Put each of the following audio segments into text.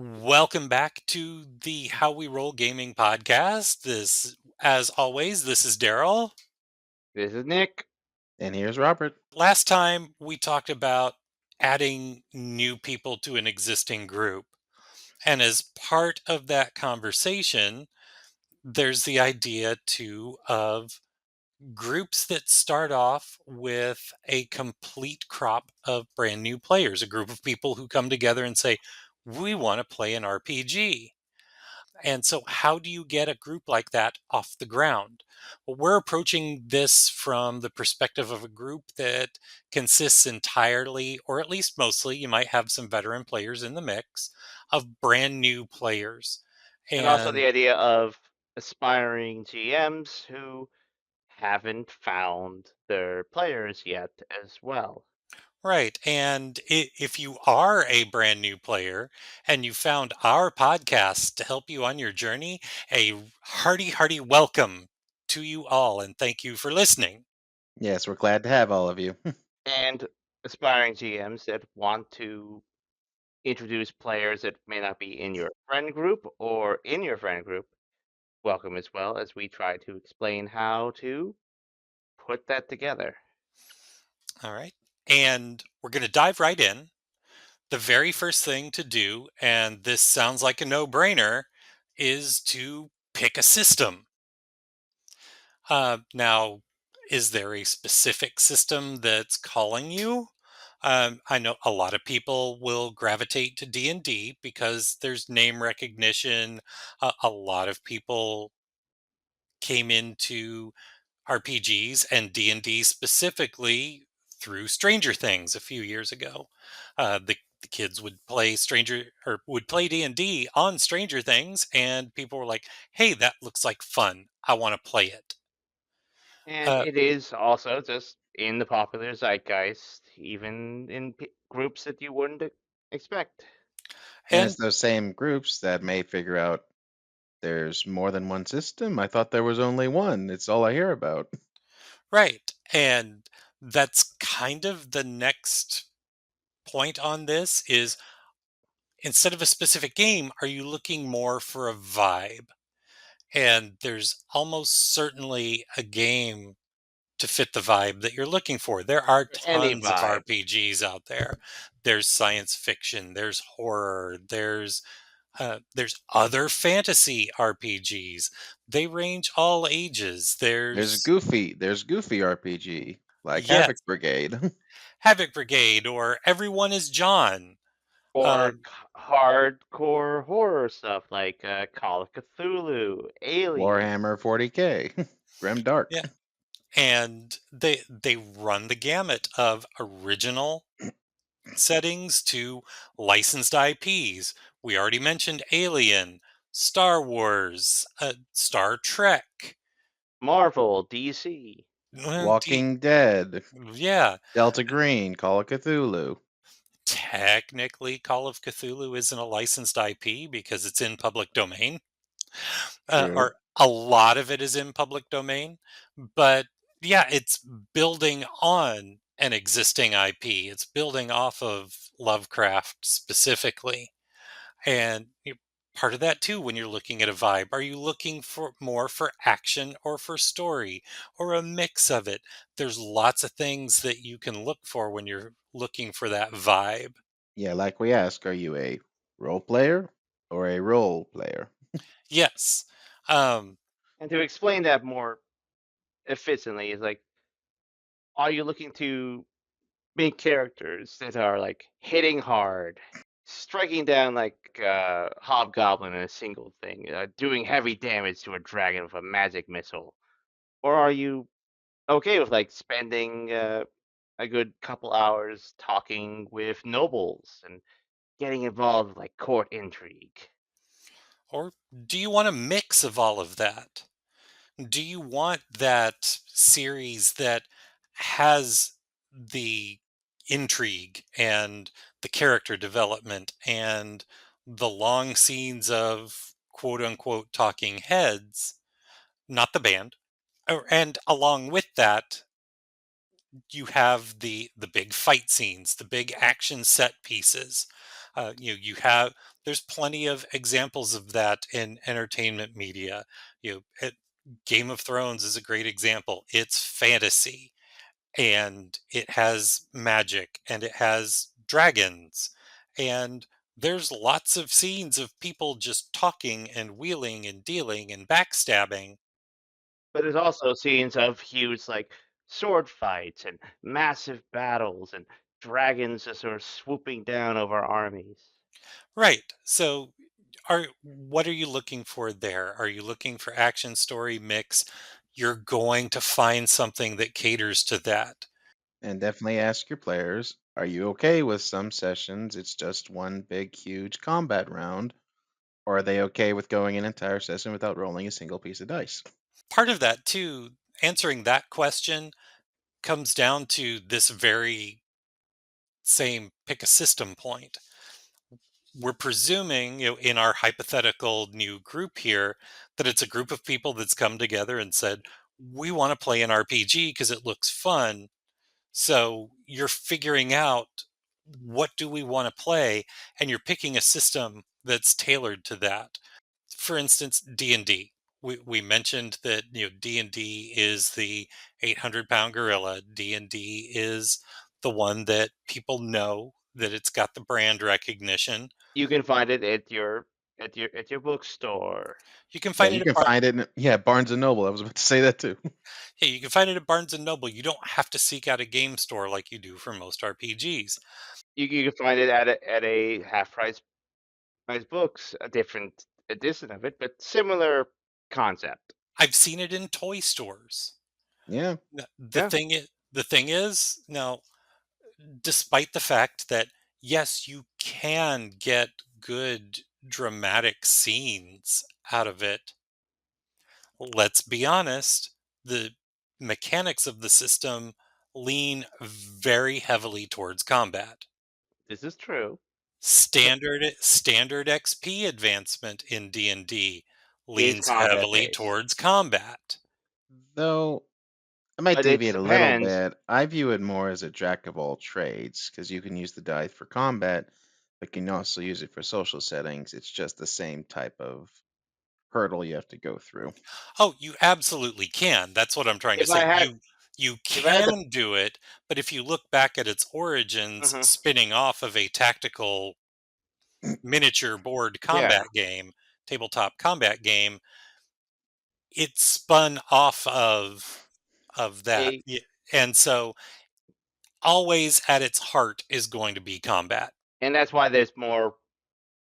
Welcome back to the How We Roll Gaming podcast. As always, this is Daryl. This is Nick. And here's Robert. Last time we talked about adding new people to an existing group. And as part of that conversation, there's the idea too of groups that start off with a complete crop of brand new players, a group of people who come together and say, we want to play an RPG. And so, how do you get a group like that off the ground? Well, we're approaching this from the perspective of a group that consists entirely, or at least mostly, you might have some veteran players in the mix, of brand new players. And also And the idea of aspiring GMs who haven't found their players yet as well. right. And if you are a brand new player and you found our podcast to help you on your journey, a hearty, hearty welcome to you all. And thank you for listening. Yes, we're glad to have all of you. And aspiring GMs that want to introduce players that may not be in your friend group or in your friend group, welcome as well as we try to explain how to put that together. All right. And we're going to dive right in. The very first thing to do, and this sounds like a no brainer, is to pick a system. Now, is there a specific system that's calling you? I know a lot of people will gravitate to D&D because there's name recognition. A lot of people came into RPGs and D&D specifically through Stranger Things a few years ago. The kids would play D&D on Stranger Things, and people were like, "Hey, that looks like fun. I want to play it." And Uh, it is also just in the popular zeitgeist, even in groups that you wouldn't expect. And it's and those same groups that may figure out there's more than one system. I thought there was only one. It's all I hear about. right, and that's kind of the next point on this is instead of a specific game, are you looking more for a vibe? And there's almost certainly a game to fit the vibe that you're looking for. There are For any tons of vibe. RPGs out there. There's science fiction, there's horror, there's other fantasy RPGs. They range all ages. There's There's Goofy RPG, like yes, Havoc Brigade. Havoc Brigade or Everyone is John. Or Um, hardcore horror stuff like Call of Cthulhu, Alien. Warhammer 40K, Grim Dark. yeah, and they run the gamut of original settings to licensed IPs. We already mentioned Alien, Star Wars, Star Trek. Marvel, DC. Well, Walking Dead, yeah, Delta Green, Call of Cthulhu. technically, Call of Cthulhu isn't a licensed IP because it's in public domain, True. or a lot of it is in public domain. But yeah, it's building on an existing IP. It's building off of Lovecraft specifically. And part of that too, when you're looking at a vibe, are you looking for more for action or for story or a mix of it? There's lots of things that you can look for when you're looking for that vibe. Yeah, like we ask, are you a role player or a role player? Yes. Um, And to explain that more efficiently is like, are you looking to make characters that are like hitting hard, striking down like hobgoblin in a single thing, doing heavy damage to a dragon with a magic missile? Or are you okay with like spending a good couple hours talking with nobles and getting involved with like court intrigue? or do you want a mix of all of that? Do you want that series that has the intrigue and the character development and the long scenes of quote unquote talking heads, not the band? And along with that, you have the big fight scenes, the big action set pieces. You have there's plenty of examples of that in entertainment media. Game of Thrones is a great example. It's fantasy and it has magic and it has dragons and there's lots of scenes of people just talking and wheeling and dealing and backstabbing. But there's also scenes of huge, like, sword fights and massive battles and dragons just sort of swooping down over armies. Right. So what are you looking for there? Are you looking for action story mix? You're going to find something that caters to that. And definitely ask your players, are you okay with some sessions it's just one big, huge combat round? Or are they okay with going an entire session without rolling a single piece of dice? Part of that too, answering that question comes down to this very same pick a system point. We're presuming, in our hypothetical new group here, that it's a group of people that's come together and said, we want to play an RPG because it looks fun. So you're figuring out what do we want to play, and you're picking a system that's tailored to that. For instance, D&D. We mentioned that D&D is the 800-pound gorilla. D&D is the one that people know, that it's got the brand recognition. You can find it at your bookstore. You can Yeah, find you it at can find it in, yeah, Barnes and Noble. I was about to say that too. yeah, you can find it at Barnes and Noble. You don't have to seek out a game store like you do for most RPGs. You can find it at a half price books, a different edition of it, but similar concept. I've seen it in toy stores. Yeah, Yeah, The thing is, now, despite the fact that yes, you can get good dramatic scenes out of it, let's be honest, the mechanics of the system lean very heavily towards combat. this is true. But Standard XP advancement in D&D is leans combat heavily based. towards combat. though I might But it deviate a little depends. bit. I view it more as a jack of all trades because you can use the dice for combat, but can also use it for social settings. It's just the same type of hurdle you have to go through. Oh, you absolutely can. That's what I'm trying to If say. I had You if I had the can do it, but if you look back at its origins, mhm, spinning off of a tactical miniature board yeah, tabletop combat game, it spun off of that. a And so always at its heart is going to be combat. and that's why there's more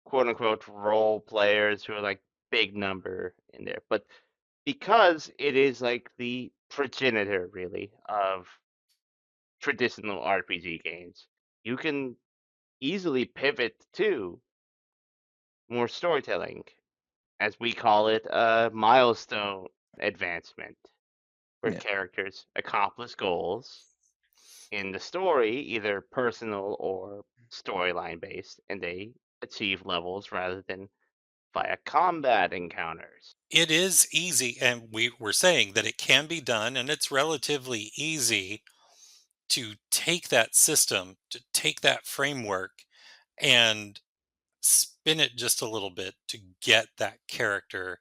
quote unquote role players who are like big number in there. But because it is like the progenitor really of traditional RPG games, you can easily pivot to more storytelling, as we call it, a milestone advancement, where Yeah. characters accomplish goals in the story, either personal or storyline based, and they achieve levels rather than via combat encounters. It is easy, and we were saying that it can be done, and it's relatively easy to take that system, to take that framework, and spin it just a little bit to get that character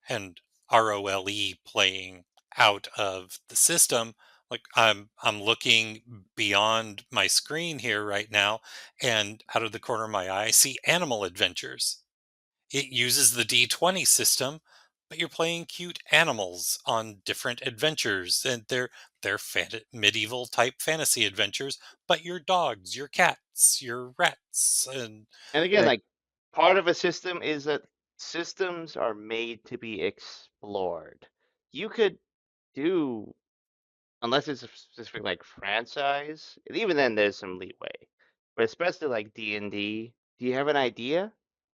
and ROLE playing out of the system. Like I'm looking beyond my screen here right now, and out of the corner of my eye, I see Animal Adventures. It uses the D20 system, but you're playing cute animals on different adventures, and they're medieval type fantasy adventures. But your dogs, your cats, your rats, and And again, Yeah, like, part of a system is that systems are made to be explored. You could do, unless it's a specific like franchise, and even then there's some leeway. But especially like D&D, do you have an idea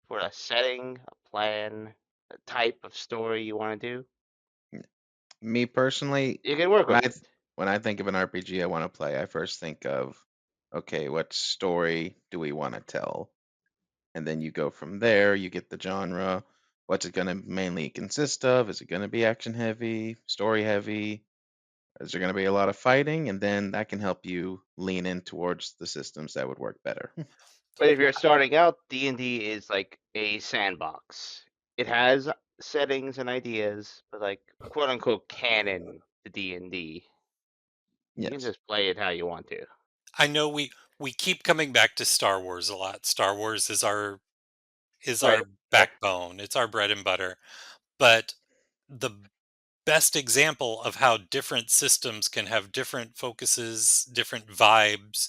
for a setting, a plan, a type of story you want to do? me personally, You can work when with I it. th- when I think of an RPG I want to play, I first think of, okay, what story do we want to tell? And then you go from there, you get the genre. What's it going to mainly consist of? Is it going to be action heavy, story heavy? Is there going to be a lot of fighting? And then that can help you lean in towards the systems that would work better. But if you're starting out, D&D is like a sandbox. It has settings and ideas, but like quote unquote canon to D&D. You can Yes. just play it how you want to. I know we keep coming back to Star Wars a lot. Star Wars is Right. our backbone. It's our bread and butter. But the best example of how different systems can have different focuses, different vibes,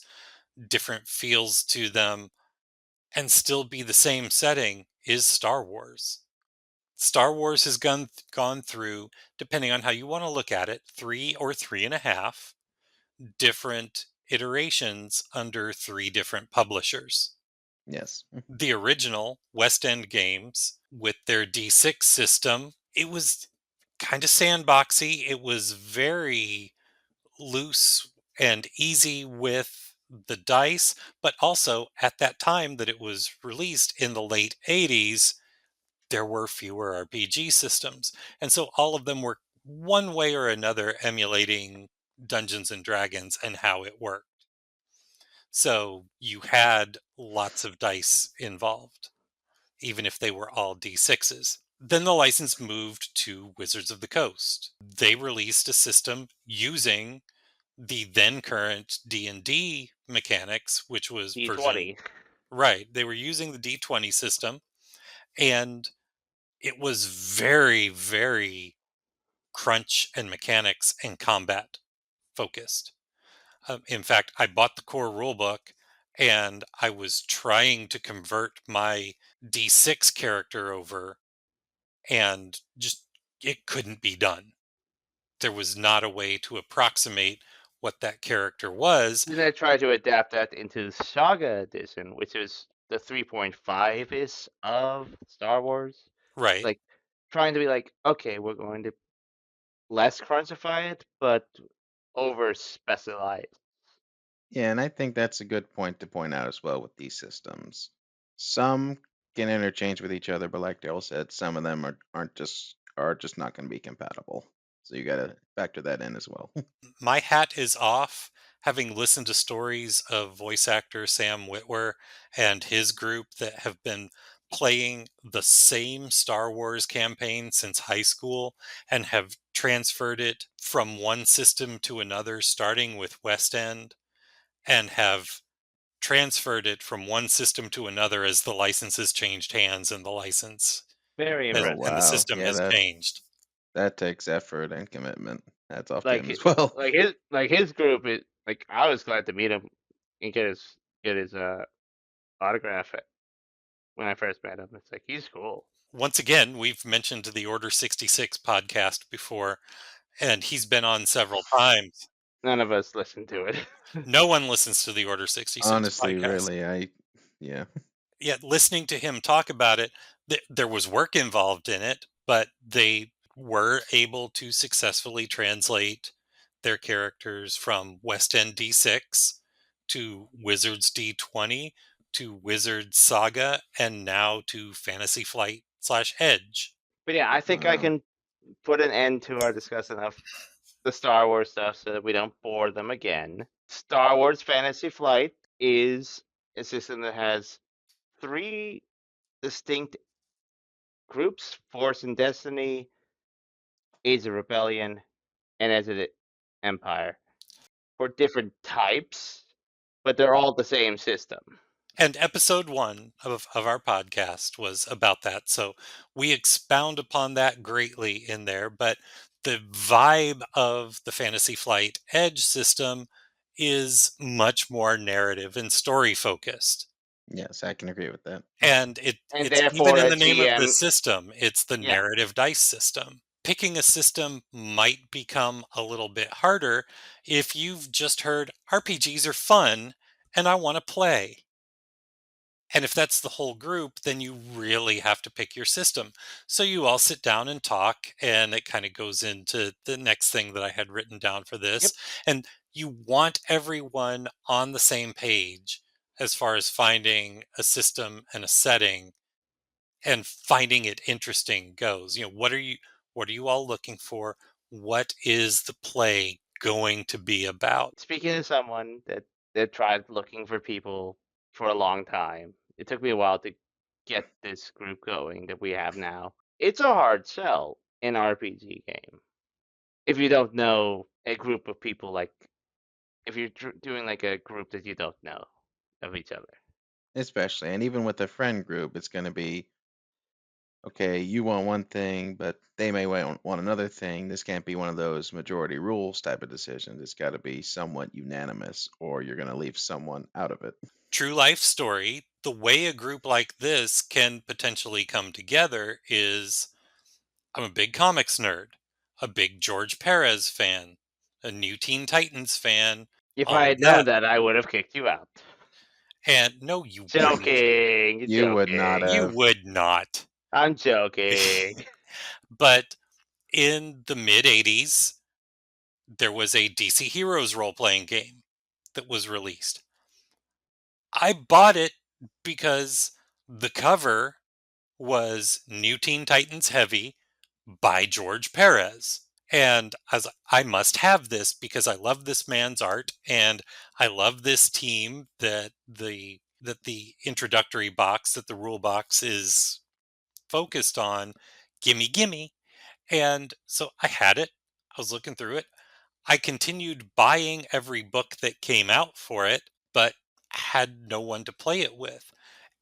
different feels to them, and still be the same setting is Star Wars. Star Wars has gone through, depending on how you want to look at it, three or three and a half different iterations under three different publishers. Yes. The original West End games with their D6 system, it was kind of sandboxy. It was very loose and easy with the dice, but also at that time that it was released in the late 80s, there were fewer RPG systems. And so all of them were one way or another emulating Dungeons and Dragons and how it worked. So you had lots of dice involved, even if they were all D6s. Then the license moved to Wizards of the Coast. They released a system using the then current D&D mechanics, which was version D20. right. They were using the D20 system, and it was very, very crunch and mechanics and combat focused. In fact, I bought the core rulebook and I was trying to convert my D6 character over, and just it couldn't be done. There was not a way to approximate what that character was. Then I tried to adapt that into Saga Edition, which is the 3.5 is of Star Wars. Right. Like trying to be like, okay, we're going to less crunchify it, but over specialize. Yeah, and I think that's a good point to point out as well with these systems. Some can interchange with each other, but like Daryl said, some of them are just not going to be compatible. So you got to factor that in as well. My hat is off, having listened to stories of voice actor Sam Witwer and his group that have been playing the same Star Wars campaign since high school and have transferred it from one system to another, starting with West End, and have transferred it from one system to another as the license has changed hands and Very Oh impressive. and the wow, system yeah, has that changed. that takes effort and commitment. That's off to Like him as well. his group is like I was glad to meet him and get his autograph when I first met him. It's like he's cool. Once again, we've mentioned the Order 66 podcast before, and he's been on several times. None of us listened to it. No one listens to the Order 66 Honestly, podcast. really, yeah. Yet listening to him talk about it, there was work involved in it, but they were able to successfully translate their characters from West End D6 to Wizards D20 to Wizards Saga and now to Fantasy Flight slash Edge. But yeah, I think I Wow. can put an end to our discussion of the Star Wars stuff so that we don't bore them again. Star Wars Fantasy Flight is a system that has three distinct groups: Force and Destiny, Age of Rebellion, and As of Empire, for different types, but they're all the same system. And episode one of our podcast was about that. So we expound upon that greatly in there. But the vibe of the Fantasy Flight Edge system is much more narrative and story focused. Yes, I can agree with that. And And it's even therefore, in a the name of the GM, system, it's the yeah, narrative dice system. Picking a system might become a little bit harder if you've just heard RPGs are fun and I want to play. And if that's the whole group, then you really have to pick your system. So you all sit down and talk, and it kind of goes into the next thing that I had written down for yep. this. And you want everyone on the same page as far as finding a system and a setting and finding it interesting goes. What are you all looking for? What is the play going to be about? Speaking of someone that tried looking for people for a long time. It took me a while to get this group going that we have now. It's a hard sell in RPG game if you don't know a group of people, like if you're doing like a group that you don't know of each other. Especially, and even with a friend group, it's going to be okay. You want one thing, but they may want another thing. This can't be one of those majority rules type of decisions. It's got to be somewhat unanimous, or you're going to leave someone out of it. True life story, the way a group like this can potentially come together is I'm a big comics nerd, a big George Perez fan, a new Teen Titans fan, If I all of had known that. that, I would have kicked you out. And no, you wouldn't. Joking, You would not You joking. have. would not. I'm joking. But in the mid 80s, there was a DC Heroes role playing game that was released. I bought it because the cover was New Teen Titans Heavy by George Perez. And I must have this because I love this man's art and I love this team that the introductory box, that the rule box is focused on. Gimme, gimme. And so I had it. I was looking through it. I continued buying every book that came out for it, but had no one to play it with.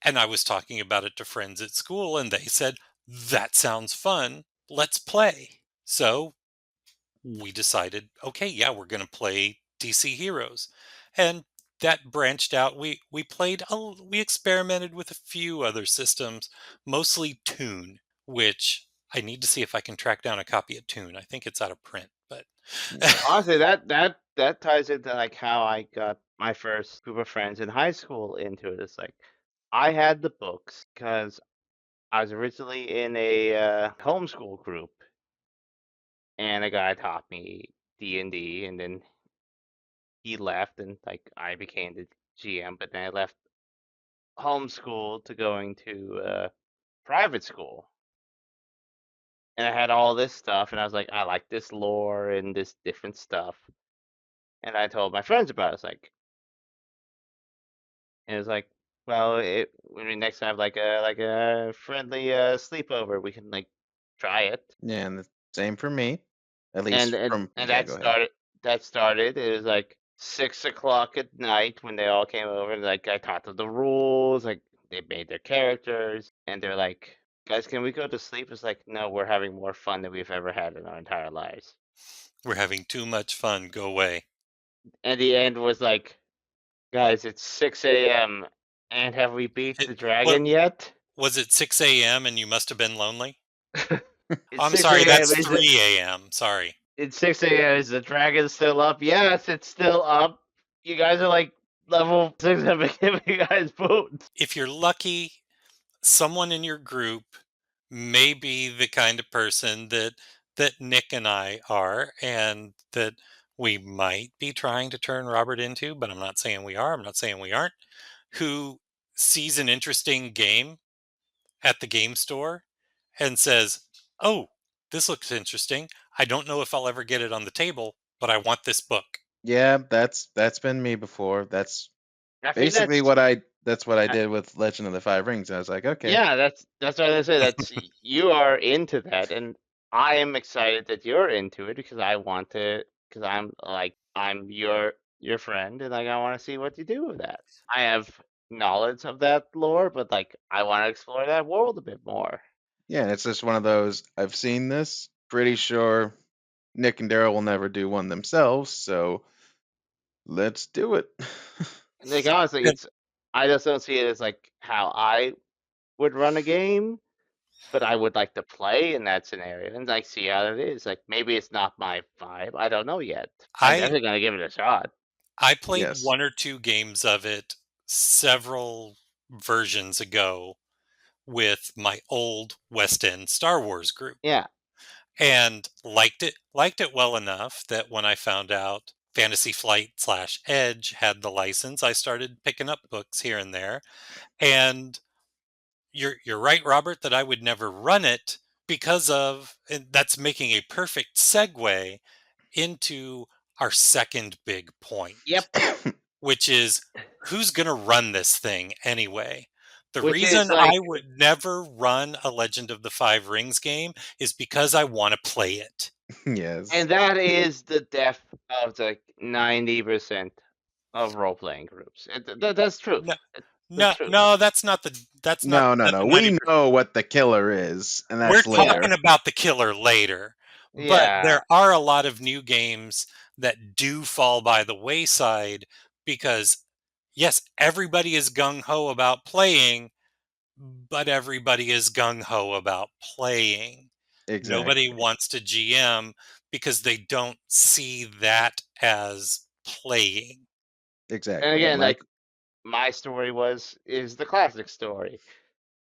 And I was talking about it to friends at school, and they said, that sounds fun. Let's play. So we decided, okay, yeah, we're going to play DC Heroes. And that branched out. We experimented with a few other systems, mostly Toon, which I need to see if I can track down a copy of Toon. I think it's out of print, but Honestly, that ties into like how I got my first group of friends in high school into it. It's like I had the books because I was originally in a homeschool group, and a guy taught me D&D, and then he left, and like I became the GM. But then I left homeschool to going to private school, and I had all this stuff, and I was like, I like this lore and this different stuff, and I told my friends about it. It's like, and it was like, well, when we next have like a friendly sleepover, we can like try it. Yeah, and the same for me. At and least and from and yeah. that Go ahead. started. It was like 6 o'clock at night when they all came over, and like I taught them the rules. Like they made their characters, and they're like, "Guys, can we go to sleep?" It's like, no, we're having more fun than we've ever had in our entire lives. we're having too much fun. Go away. And the end was like, guys, it's 6 a.m. and have we beat It, the what dragon yet? was it 6 a.m. and you must have been lonely? It's I'm 6 sorry, a.m. that's Is it? 3 a.m. Sorry. It's 6 a.m. Is the dragon still up? Yes, it's still up. You guys are like level 6. I've been giving you guys boots. If you're lucky, someone in your group may be the kind of person that Nick and I are, and that we might be trying to turn Robert into, but I'm not saying we are. I'm not saying we aren't. Who sees an interesting game at the game store and says, "Oh, this looks interesting. I don't know if I'll ever get it on the table, but I want this book." Yeah, that's been me before. That's I think basically that's what I uh, did with Legend of the Five Rings. I was like, okay, yeah, that's what I say. That's you are into that, and I am excited that you're into it because I want to. Because I'm like I'm your friend, and like I want to see what you do with that. I have knowledge of that lore, but like I want to explore that world a bit more. yeah, and it's just one of those. I've seen this. Pretty sure Nick and Daryl will never do one themselves, so let's do it. And like honestly, And it's I just don't see it as like how I would run a game, but I would like to play in that scenario and like see how it is. Like maybe it's not my vibe. I don't know yet. I'm I definitely gonna give it a shot. I played Yes. one or two games of it several versions ago with my old West End Star Wars group Yeah. and liked it well enough that when I found out Fantasy Flight slash Edge had the license, I started picking up books here and there. And you're right, Robert, that I would never run it because of, and that's making a perfect segue into our second big point. Yep. which is who's going to run this thing anyway? The which is reason like, I would never run a Legend of the Five Rings game is because I want to play it. Yes. and that is the death of like 90% of role playing groups. That's true. No, That's no, true. no, that's not No, no, the no. We 90%. know what the killer is, and We're that's Yeah, talking later. about the killer later, but yeah. there are a lot of new games that do fall by the wayside because, yes, everybody is gung ho about playing, but everybody is gung ho about playing. Nobody Exactly. wants to GM because they don't see that as playing. And Exactly. And again, like, like my story is the classic story.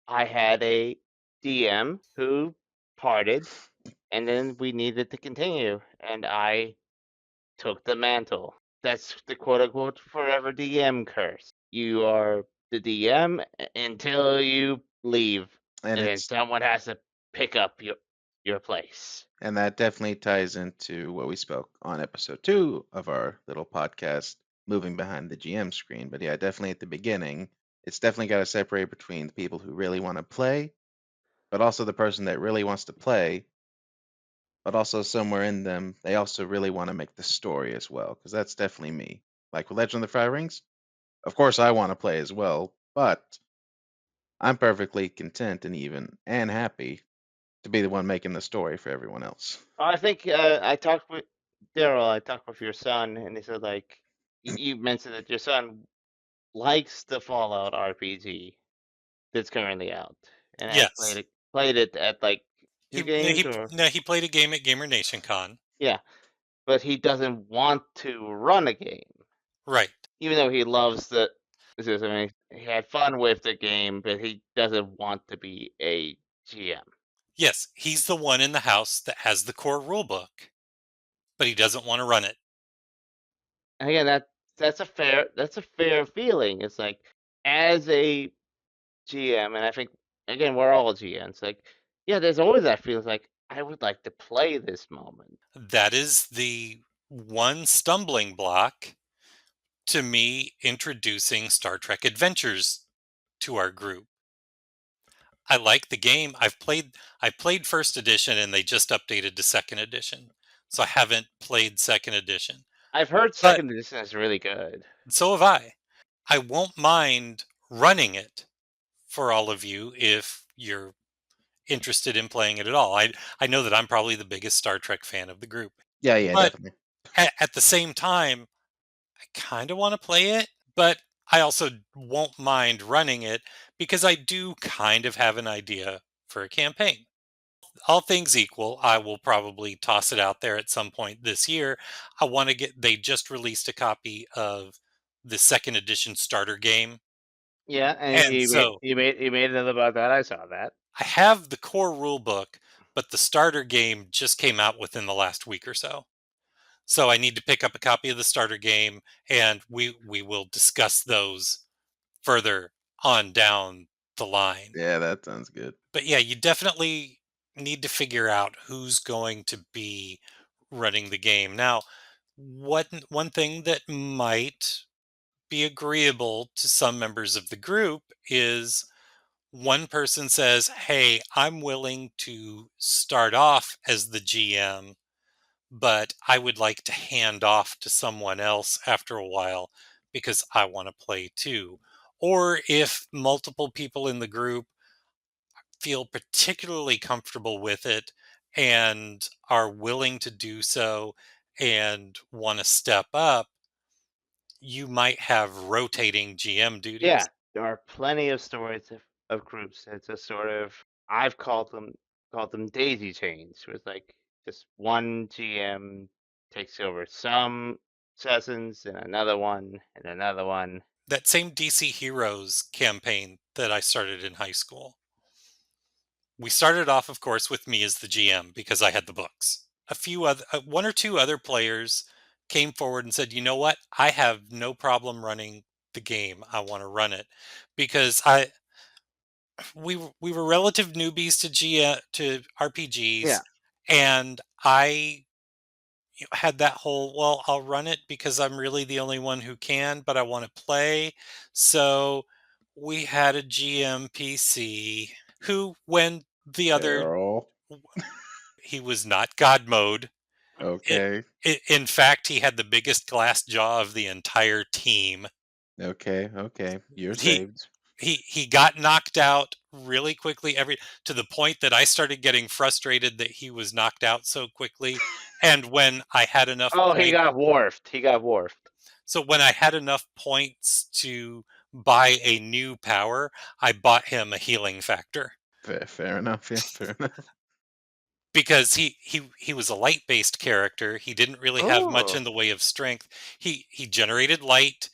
I had a DM who parted, and then we needed to continue, and I took the mantle. That's the quote unquote forever DM curse. You are the DM until you leave, and and then it's someone has to pick up your place. and that definitely ties into what we spoke on episode 2 of our little podcast, moving behind the GM screen. But yeah, definitely at the beginning, it's definitely got to separate between the people who really want to play, but also the person that really wants to play, but also somewhere in them, they also really want to make the story as well, because that's definitely me. Like with Legend of the Five Rings, of course I want to play as well, but I'm perfectly content and even and happy to be the one making the story for everyone else. I think I talked with Daryl. I talked with your son, and he said like you mentioned that your son likes the Fallout RPG that's currently out, and has Yes. played it at like two games or He played a game at Gamer Nation Con. yeah, but he doesn't want to run a game, Right. even though he loves the. This is, I mean, he had fun with the game, but he doesn't want to be a GM. Yes, he's the one in the house that has the core rulebook, but he doesn't want to run it. And again, that's a fair feeling. It's like as a GM, and I think again we're all GMs. Like, yeah, there's always that feeling like I would like to play this moment. That is the one stumbling block to me introducing Star Trek Adventures to our group. I like the game. I played first edition and they just updated to second edition. So I haven't played second edition. I've heard But second edition is really good. so have I. I won't mind running it for all of you if you're interested in playing it at all. I know that I'm probably the biggest Star Trek fan of the group. Yeah, yeah, But definitely. at the same time, I kind of want to play it, but I also won't mind running it because I do kind of have an idea for a campaign. All things equal, I will probably toss it out there at some point this year. They just released a copy of the second edition starter game. Yeah, and And so you made it about that. I saw that. I have the core rule book, but the starter game just came out within the last week or so. So I need to pick up a copy of the starter game and we will discuss those further on down the line. Yeah, that sounds good. But yeah, you definitely need to figure out who's going to be running the game. Now, one thing that might be agreeable to some members of the group is one person says, "Hey, I'm willing to start off as the GM, but I would like to hand off to someone else after a while because I want to play too." Or if multiple people in the group feel particularly comfortable with it and are willing to do so and want to step up, you might have rotating GM Yeah, duties. there are plenty of stories of groups. It's a sort of I've called them daisy chains, where it's like just one GM takes over some sessions and another one and another one. That same DC Heroes campaign that I started in high school. We started off, of course, with me as the GM because I had the books. One or two other players came forward and said, "You know what? I have no problem running the game. I want to run it because we were relative newbies to RPGs, Yeah, and I had that whole, well, I'll run it because I'm really the only one who can, but I want to play. So we had a GMPC who, when the other, Daryl. he was not God mode. It, Okay. in fact, he had the biggest glass jaw of the entire team. Okay. Okay. You're He saved. he got knocked out really quickly, every to the point that I started getting frustrated that he was knocked out so quickly. And when I had enough Oh, he points, got wharfed. He got wharfed. so when I had enough points to buy a new power, I bought him a healing factor Fair enough. Yeah. Fair enough. because he was a light based character. He didn't really have much Oh, in the way of strength. He generated light.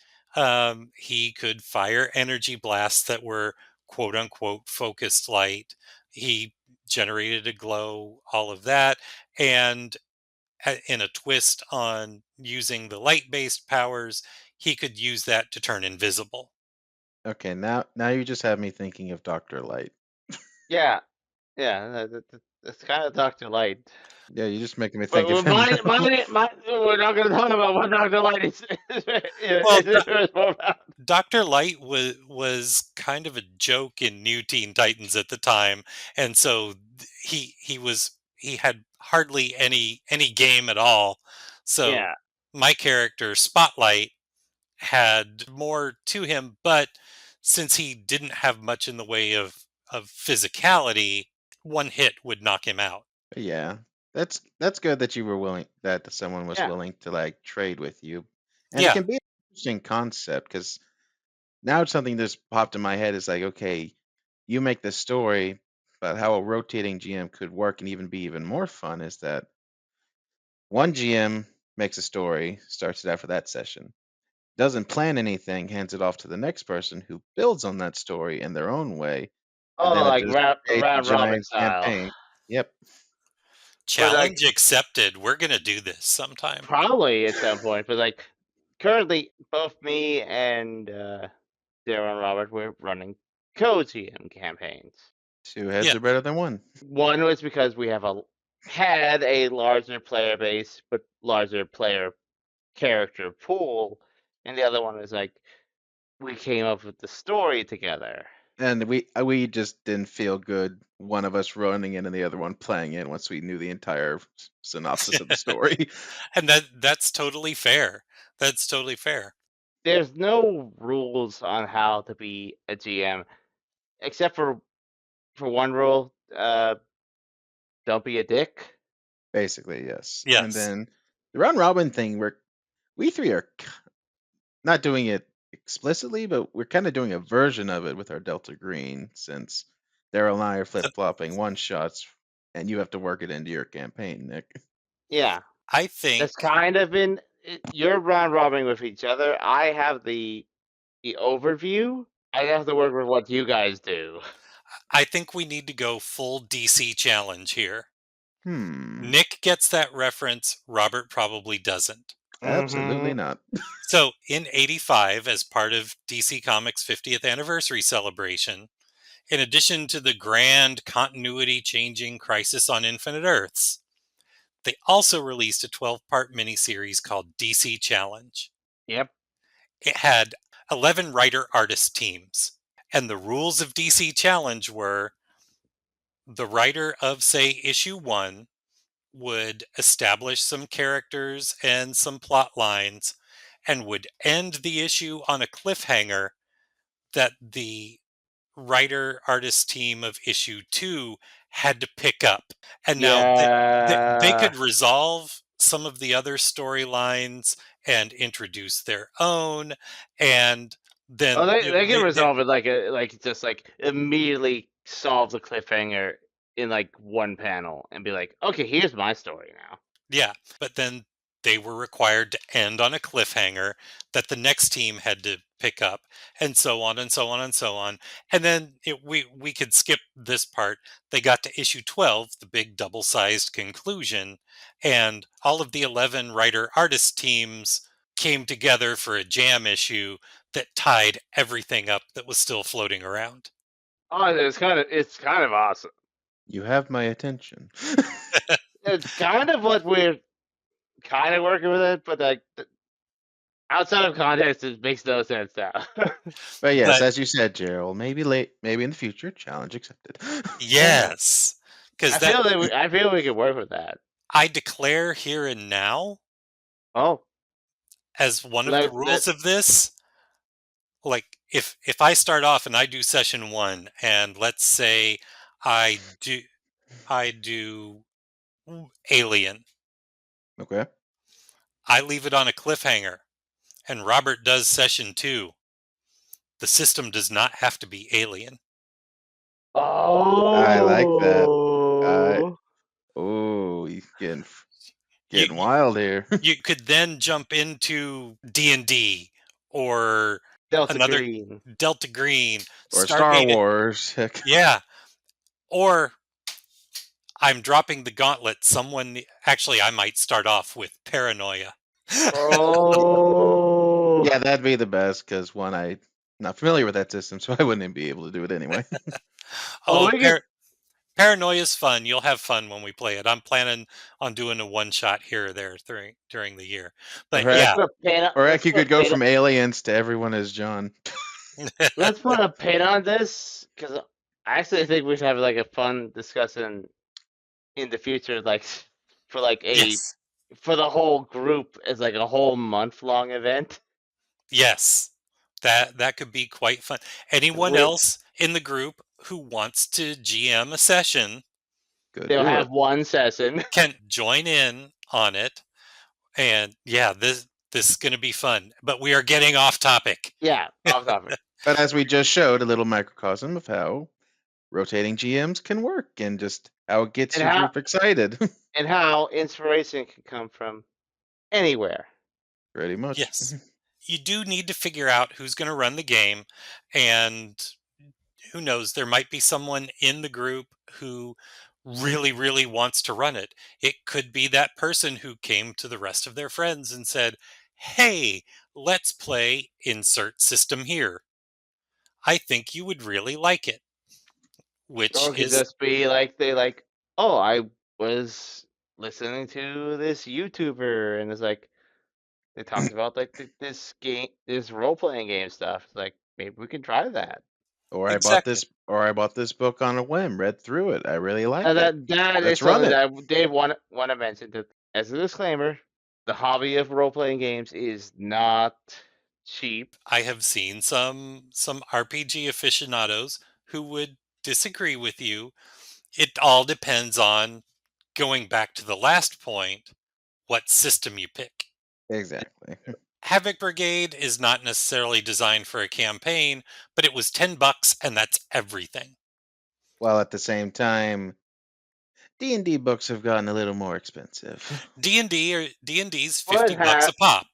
He could fire energy blasts that were quote unquote focused light. He generated a glow, all of that, and in a twist on using the light based powers, he could use that to turn invisible. Okay. Now you just have me thinking of Doctor Light. yeah, yeah. That's kind of Doctor Light. Yeah, you're just making me But think of him now. we're not going to talk about what Doctor Light Well, is more about. Dr. Light was kind of a joke in New Teen Titans at the time, and so he had hardly any game at all. So Yeah. my character Spotlight had more to him, but since he didn't have much in the way of physicality, one hit would knock him out. Yeah, that's good that you were willing that someone was Yeah. willing to like trade with you, and it Yeah, can be an interesting concept because now it's something that's popped in my head is like, okay, you make this story, but how a rotating GM could work and even be even more fun is that one GM makes a story, starts it out for that session, doesn't plan anything, hands it off to the next person who builds on that story in their own way, and Oh, then it like just creates a round robin giant style. campaign. Yep. But like challenge accepted. We're gonna do this sometime. probably at some point. But like currently, both me and Daryl and Robert we're running co-GM campaigns. Two heads Yeah, are better than one. One was because we had a larger player base, but larger player character pool, and the other one was like we came up with the story together. And we just didn't feel good, one of us running it and the other one playing it once we knew the entire synopsis of the story. and that's totally fair. That's totally fair. There's no rules on how to be a GM except for one rule. Don't be a dick. Basically, yes. And Yes. then the round robin thing, we three are not doing it explicitly, but we're kind of doing a version of it with our Delta Green, since Daryl and I are flip flopping one shots, and you have to work it into your campaign, Nick. Yeah, I that's think kind of been you're round robbing with each other. I have the overview. I have to work with what you guys do. I think we need to go full DC challenge here. Hmm. Nick gets that reference, Robert probably doesn't. Absolutely Mm-hmm. not. So, in 85, as part of DC Comics' 50th anniversary celebration, in addition to the grand continuity changing Crisis on Infinite Earths, they also released a 12-part miniseries called DC Challenge. Yep. It had 11 writer artist teams. And the rules of DC Challenge were the writer of, say, issue 1 would establish some characters and some plot lines and would end the issue on a cliffhanger that the writer artist team of issue 2 had to pick up. And now they Yeah. could resolve some of the other storylines and introduce their own, and Oh, then they can resolve it like just like immediately solve the cliffhanger in like one panel and be like, okay, here's my story now. yeah, but then they were required to end on a cliffhanger that the next team had to pick up, and so on and so on and so on. And then we could skip this part. They got to issue 12, the big double-sized conclusion, and all of the 11 writer artist teams came together for a jam issue that tied everything up that was still floating around. Oh, it's kind of awesome. You have my attention. It's kind of what we're kind of working with it, but like outside of context, it makes no sense now. But yes, But as you said, Gerald, maybe in the future, challenge accepted. yes, because that I feel we can work with that. I declare here and now Oh, as one of the let rules of this, like if I start off and I do session 1 and let's say I do I do Alien, Okay. I leave it on a cliffhanger and Robert does session 2. The system does not have to be Alien. I like that. I Oh, oh, he's You getting wild here. you could then jump into D&D or Delta another Green. Delta Green, Or Star Stargate. Wars. Heck. Yeah, or I'm dropping the gauntlet. Actually, I might start off with Paranoia. Oh, Yeah, that'd be the best because one, I'm not familiar with that system, so I wouldn't be able to do it anyway. oh, Oh, we could, Paranoia is fun. You'll have fun when we play it. I'm planning on doing a one shot here or there during the year. Or But let's heck, yeah, put a pin. or Let's heck, you put a could go pin. from aliens to everyone as John. Let's put a pin on this because I actually think we should have like a fun discussion in the future, like for like a yes, for the whole group as like a whole month long event. yes, that could be quite fun. Anyone We else in the group who wants to GM a session Go they'll do it. have one session. can join in on it. And yeah, this is going to be fun. But we are getting off topic. Yeah, off topic. But as we just showed, a little microcosm of how rotating GMs can work and just how it gets And your group excited. how inspiration can come from anywhere. Pretty much. Yes, you do need to figure out who's going to run the game, and who knows, there might be someone in the group who really wants to run it. It could be that person who came to the rest of their friends and said, hey, let's play insert system here. I think you would really like it, Or which it could is just be like they like, oh, I was listening to this YouTuber and it's like they talked about like this game, this role playing game stuff. It's like maybe we can try that. exactly. Or I bought this book on a whim, read through it. I really And like it. that is Let's run something it. that Dave want to mention that as a disclaimer, the hobby of role playing games is not cheap. I have seen some RPG aficionados who would disagree with you. It all depends on, going back to the last point, what system you pick. Exactly. Havoc Brigade is not necessarily designed for a campaign, but it was $10 and that's everything. While at the same time, D&D books have gotten a little more expensive. D&D's But 50 bucks a pop.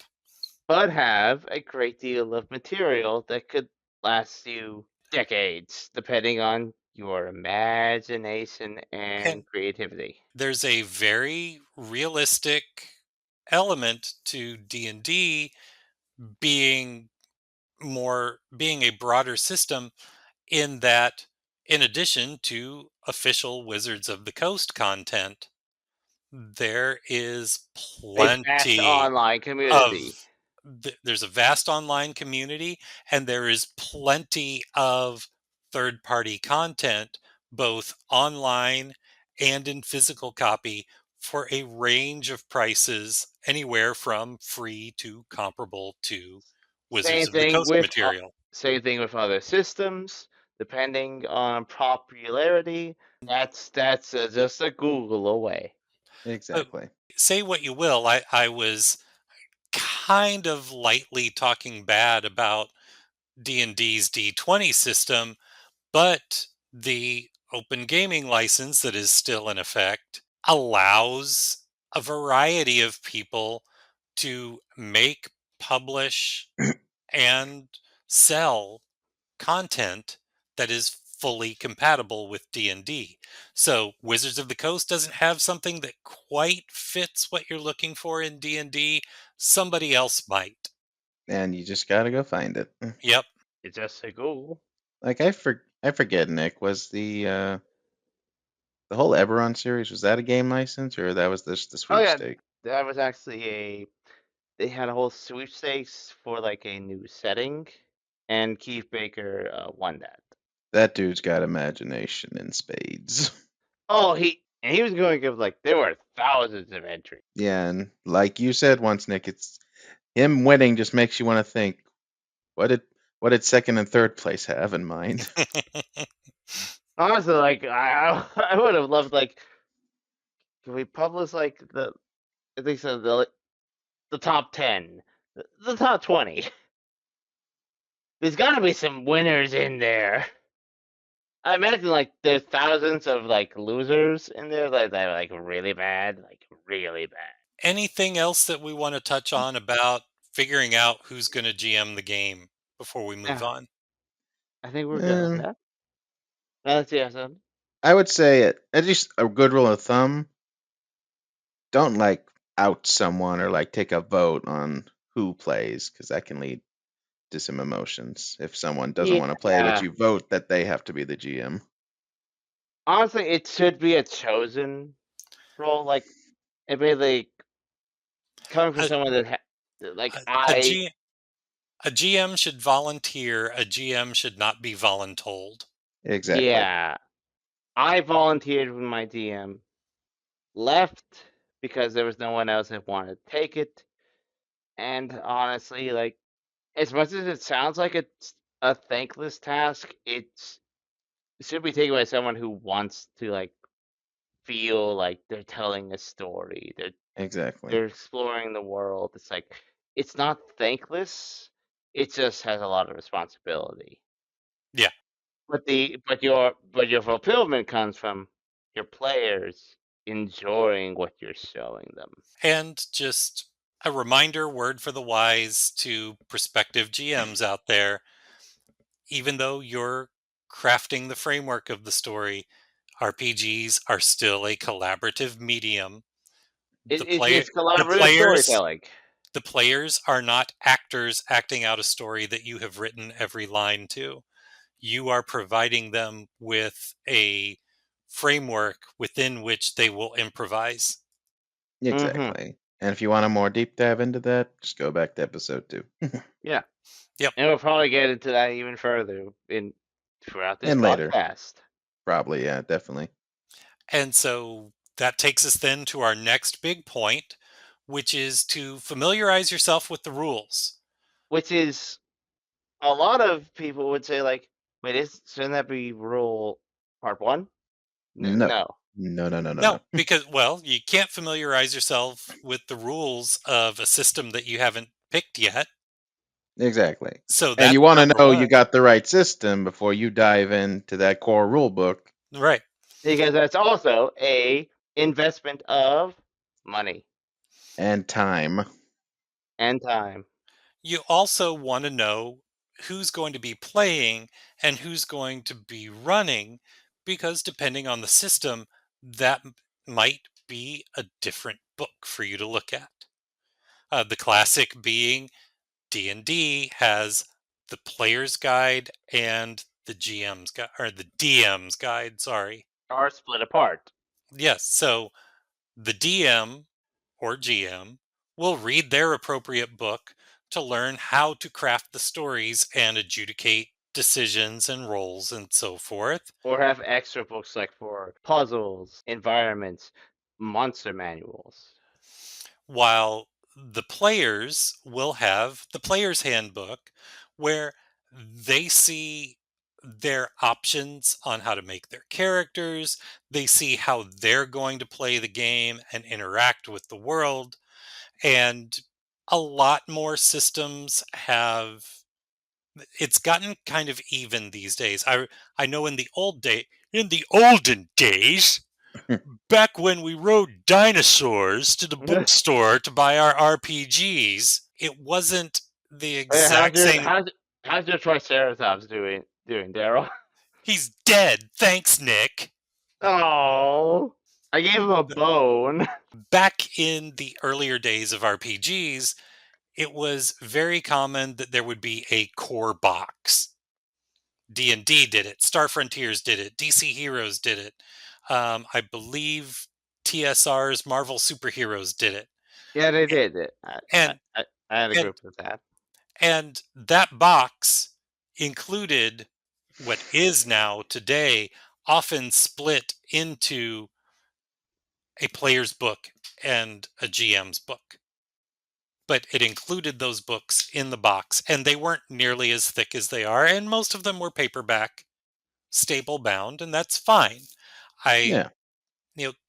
have a great deal of material that could last you decades, depending on your imagination And and creativity. there's a very realistic element to D&D being being a broader system, in that in addition to official Wizards of the Coast content, there is A vast plenty online community. of there's a vast online community, and there is plenty of third party content, both online and in physical copy, for a range of prices, anywhere from free to comparable to Wizards Same of the thing Coast with material. other systems, depending on popularity. That's just a Google away. But Exactly. say what you will, I was kind of lightly talking bad about D&D's D20 system, but the open gaming license that is still in effect allows a variety of people to make, publish, and sell content that is fully compatible with D&D. So Wizards of the Coast doesn't have something that quite fits what you're looking for in D&D, somebody else might. And you just gotta go find it. Yep. It's just a Google. Like I forget, Nick, was the whole Eberron series, was that a game license or that was just the Oh yeah, sweepstake? that was actually a they had a whole sweepstakes for like a new setting, and Keith Baker won that. That dude's got imagination in spades. Oh, he was going to give like there were thousands of entries. Yeah, and like you said once, Nick, it's him winning just makes you want to think, what did what did second and third place have in mind? Honestly, like I would have loved like can we publish like the at least the top 10, the top 20. There's got to be some winners in there. I imagine like there's thousands of like losers in there that are like like really bad. Anything else that we want to touch on about figuring out who's going to GM the game before we move Yeah, on? I think we're good on Eh, that. Let's see, something. I would say at least a good rule of thumb: don't like out someone or like take a vote on who plays, because that can lead to some emotions. If someone doesn't want to play, but Yeah, you vote that they have to be the GM. honestly, it should be a chosen role. Like it really coming from A, someone like a, a, I G, a GM should volunteer, a GM should not be voluntold. Exactly. yeah I volunteered when my DM left because there was no one else that wanted to take it, and honestly, like as much as it sounds like it's a thankless task, it should be taken by someone who wants to like feel like they're telling a story. Exactly. They're exploring the world. It's like it's not thankless. It just has a lot of responsibility. Yeah. But your fulfillment comes from your players enjoying what you're showing them. And just a reminder, word for the wise to prospective GMs out there: even though you're crafting the framework of the story, RPGs are still a collaborative medium. The player It's the collaborative players storytelling. the players are not actors acting out a story that you have written every line to. You are providing them with a framework within which they will improvise. Mm-hmm. Exactly. And if you want a more deep dive into that, just go back to episode 2. Yeah, Yep. and we'll probably get into that even further in throughout this And later. podcast. Probably, yeah, definitely. And so that takes us then to our next big point, which is to familiarize yourself with the rules. Which is a lot of people would say like, wait, shouldn't that be rule part one? No. No. No, no, no, no, No, no. because, well, you can't familiarize yourself with the rules of a system that you haven't picked yet. Exactly. So And that's you want to number know you one. got the right system before you dive into that core rule book Right. Because that's also a investment of money and time. and time. You also want to know who's going to be playing and who's going to be running, because depending on the system, that might be a different book for you to look at. The classic being D&D has the player's guide and the GM's guide, or the DM's guide, sorry. Are split apart. Yes, so the DM or GM will read their appropriate book to learn how to craft the stories and adjudicate decisions and roles and so forth, Or have extra books like for puzzles, environments, monster manuals. while the players will have the player's handbook, where they see their options on how to make their characters, they see how they're going to play the game and interact with the world. And a lot more systems have, it's gotten kind of even these days. I know in the olden days, back when we rode dinosaurs to the bookstore to buy our RPGs, it wasn't the Hey, exact same. how's your Triceratops doing, Daryl? He's dead, thanks, Nick. Oh, I gave him a bone. Back in the earlier days of RPGs, it was very common that there would be a core box. D&D did it, Star Frontiers did it, DC Heroes did it. I believe TSR's Marvel Superheroes did it. Yeah, they did. And I had a and group with that. and that box included what is now today often split into a player's book and a GM's book. But it included those books in the box, and they weren't nearly as thick as they are, and most of them were paperback, staple bound, and that's fine. I, Yeah.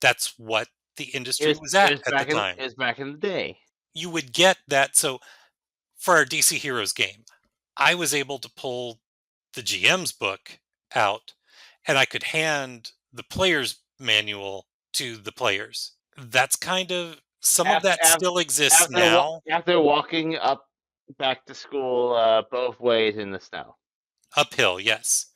that's what the industry was at the time. It was back in the day. You would get that. So for our DC Heroes game, I was able to pull the GM's book out, and I could hand the player's manual to the players. That's kind of some of After that after still exists now. after walking up back to school both ways in the snow. Uphill, yes.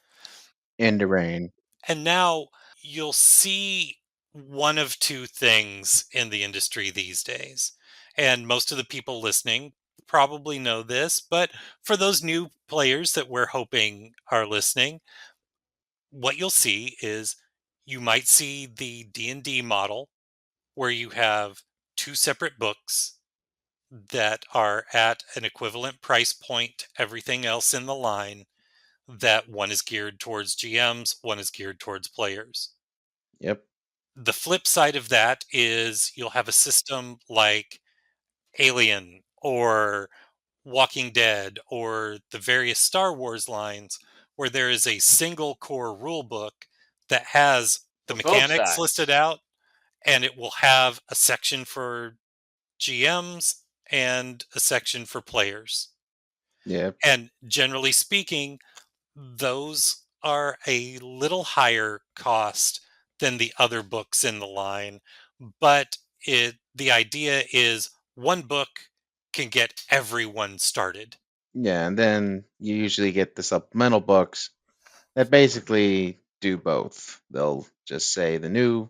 In the rain. And now you'll see one of two things in the industry these days. And most of the people listening probably know this, but for those new players that we're hoping are listening, what you'll see is you might see the D&D model where you have two separate books that are at an equivalent price point to everything else in the line, that one is geared towards GMs, one is geared towards players. Yep. The flip side of that is you'll have a system like Alien or Walking Dead or the various Star Wars lines where there is a single core rule book that has the For both mechanics listed sides. out, and it will have a section for GMs and a section for players. Yep. And generally speaking, those are a little higher cost than the other books in the line, but the idea is one book can get everyone started. Yeah, and then you usually get the supplemental books that basically do both. They'll just say the new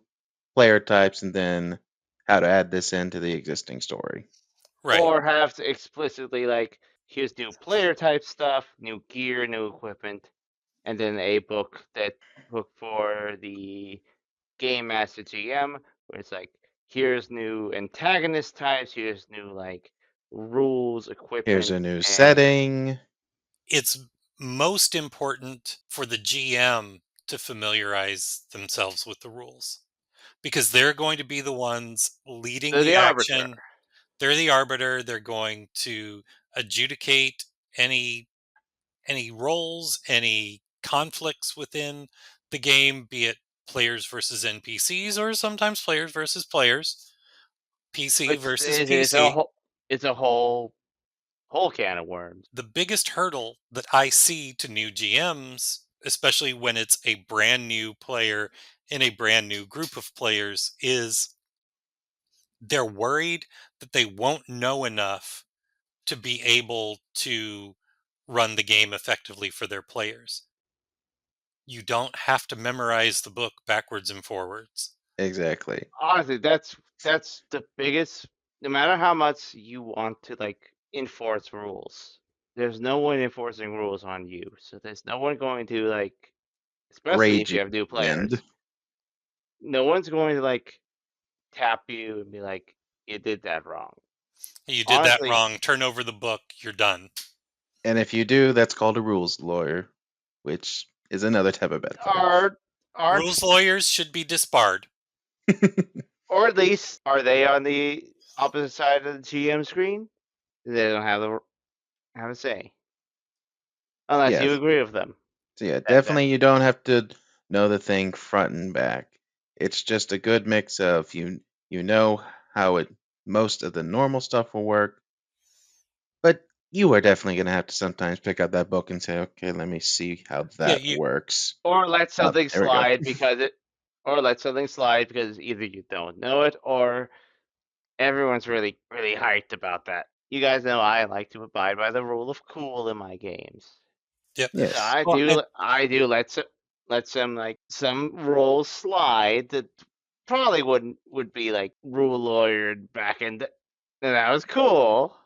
player types and then how to add this into the existing story. Right. Or have to explicitly like, here's new player type stuff, new gear, new equipment, and then a book for the game master GM where it's like, here's new antagonist types, here's new like rules, Here's equipment, a new and setting. It's most important for the GM to familiarize themselves with the rules because they're going to be the ones leading they're the the arbiter. action. They're the arbiter. They're going to adjudicate any roles, any conflicts within the game, be it players versus NPCs or sometimes players versus players, PC Which versus is PC. it's a whole can of worms. The biggest hurdle that I see to new GMs, especially when it's a brand new player in a brand new group of players, is they're worried that they won't know enough to be able to run the game effectively for their players. You don't have to memorize the book backwards and forwards. Exactly. Honestly, that's the biggest. No matter how much you want to like enforce rules, there's no one enforcing rules on you. So there's no one going to like, especially if Rage you have new at the end. players, no one's going to like tap you and be like, you did that wrong. You did that Honestly, wrong, turn over the book, you're done. And if you do, that's called a rules lawyer, which is another type of bad player. are aren't Rules lawyers should be disbarred. or at least are they on the opposite side of the GM screen? They don't have a say unless you Yes. agree with them. So yeah, Then definitely you don't have to know the thing front and back. It's just a good mix of you know how it most of the normal stuff will work, but you are definitely going to have to sometimes pick up that book and say, okay, let me see how Yeah, that works. or let something There we go. slide because either you don't know it or everyone's really hyped about that. You guys know I like to abide by the rule of cool in my games. yep. So Yes. Well, and I do let some like some rules slide that probably would be like rule lawyered back in the, and that was cool.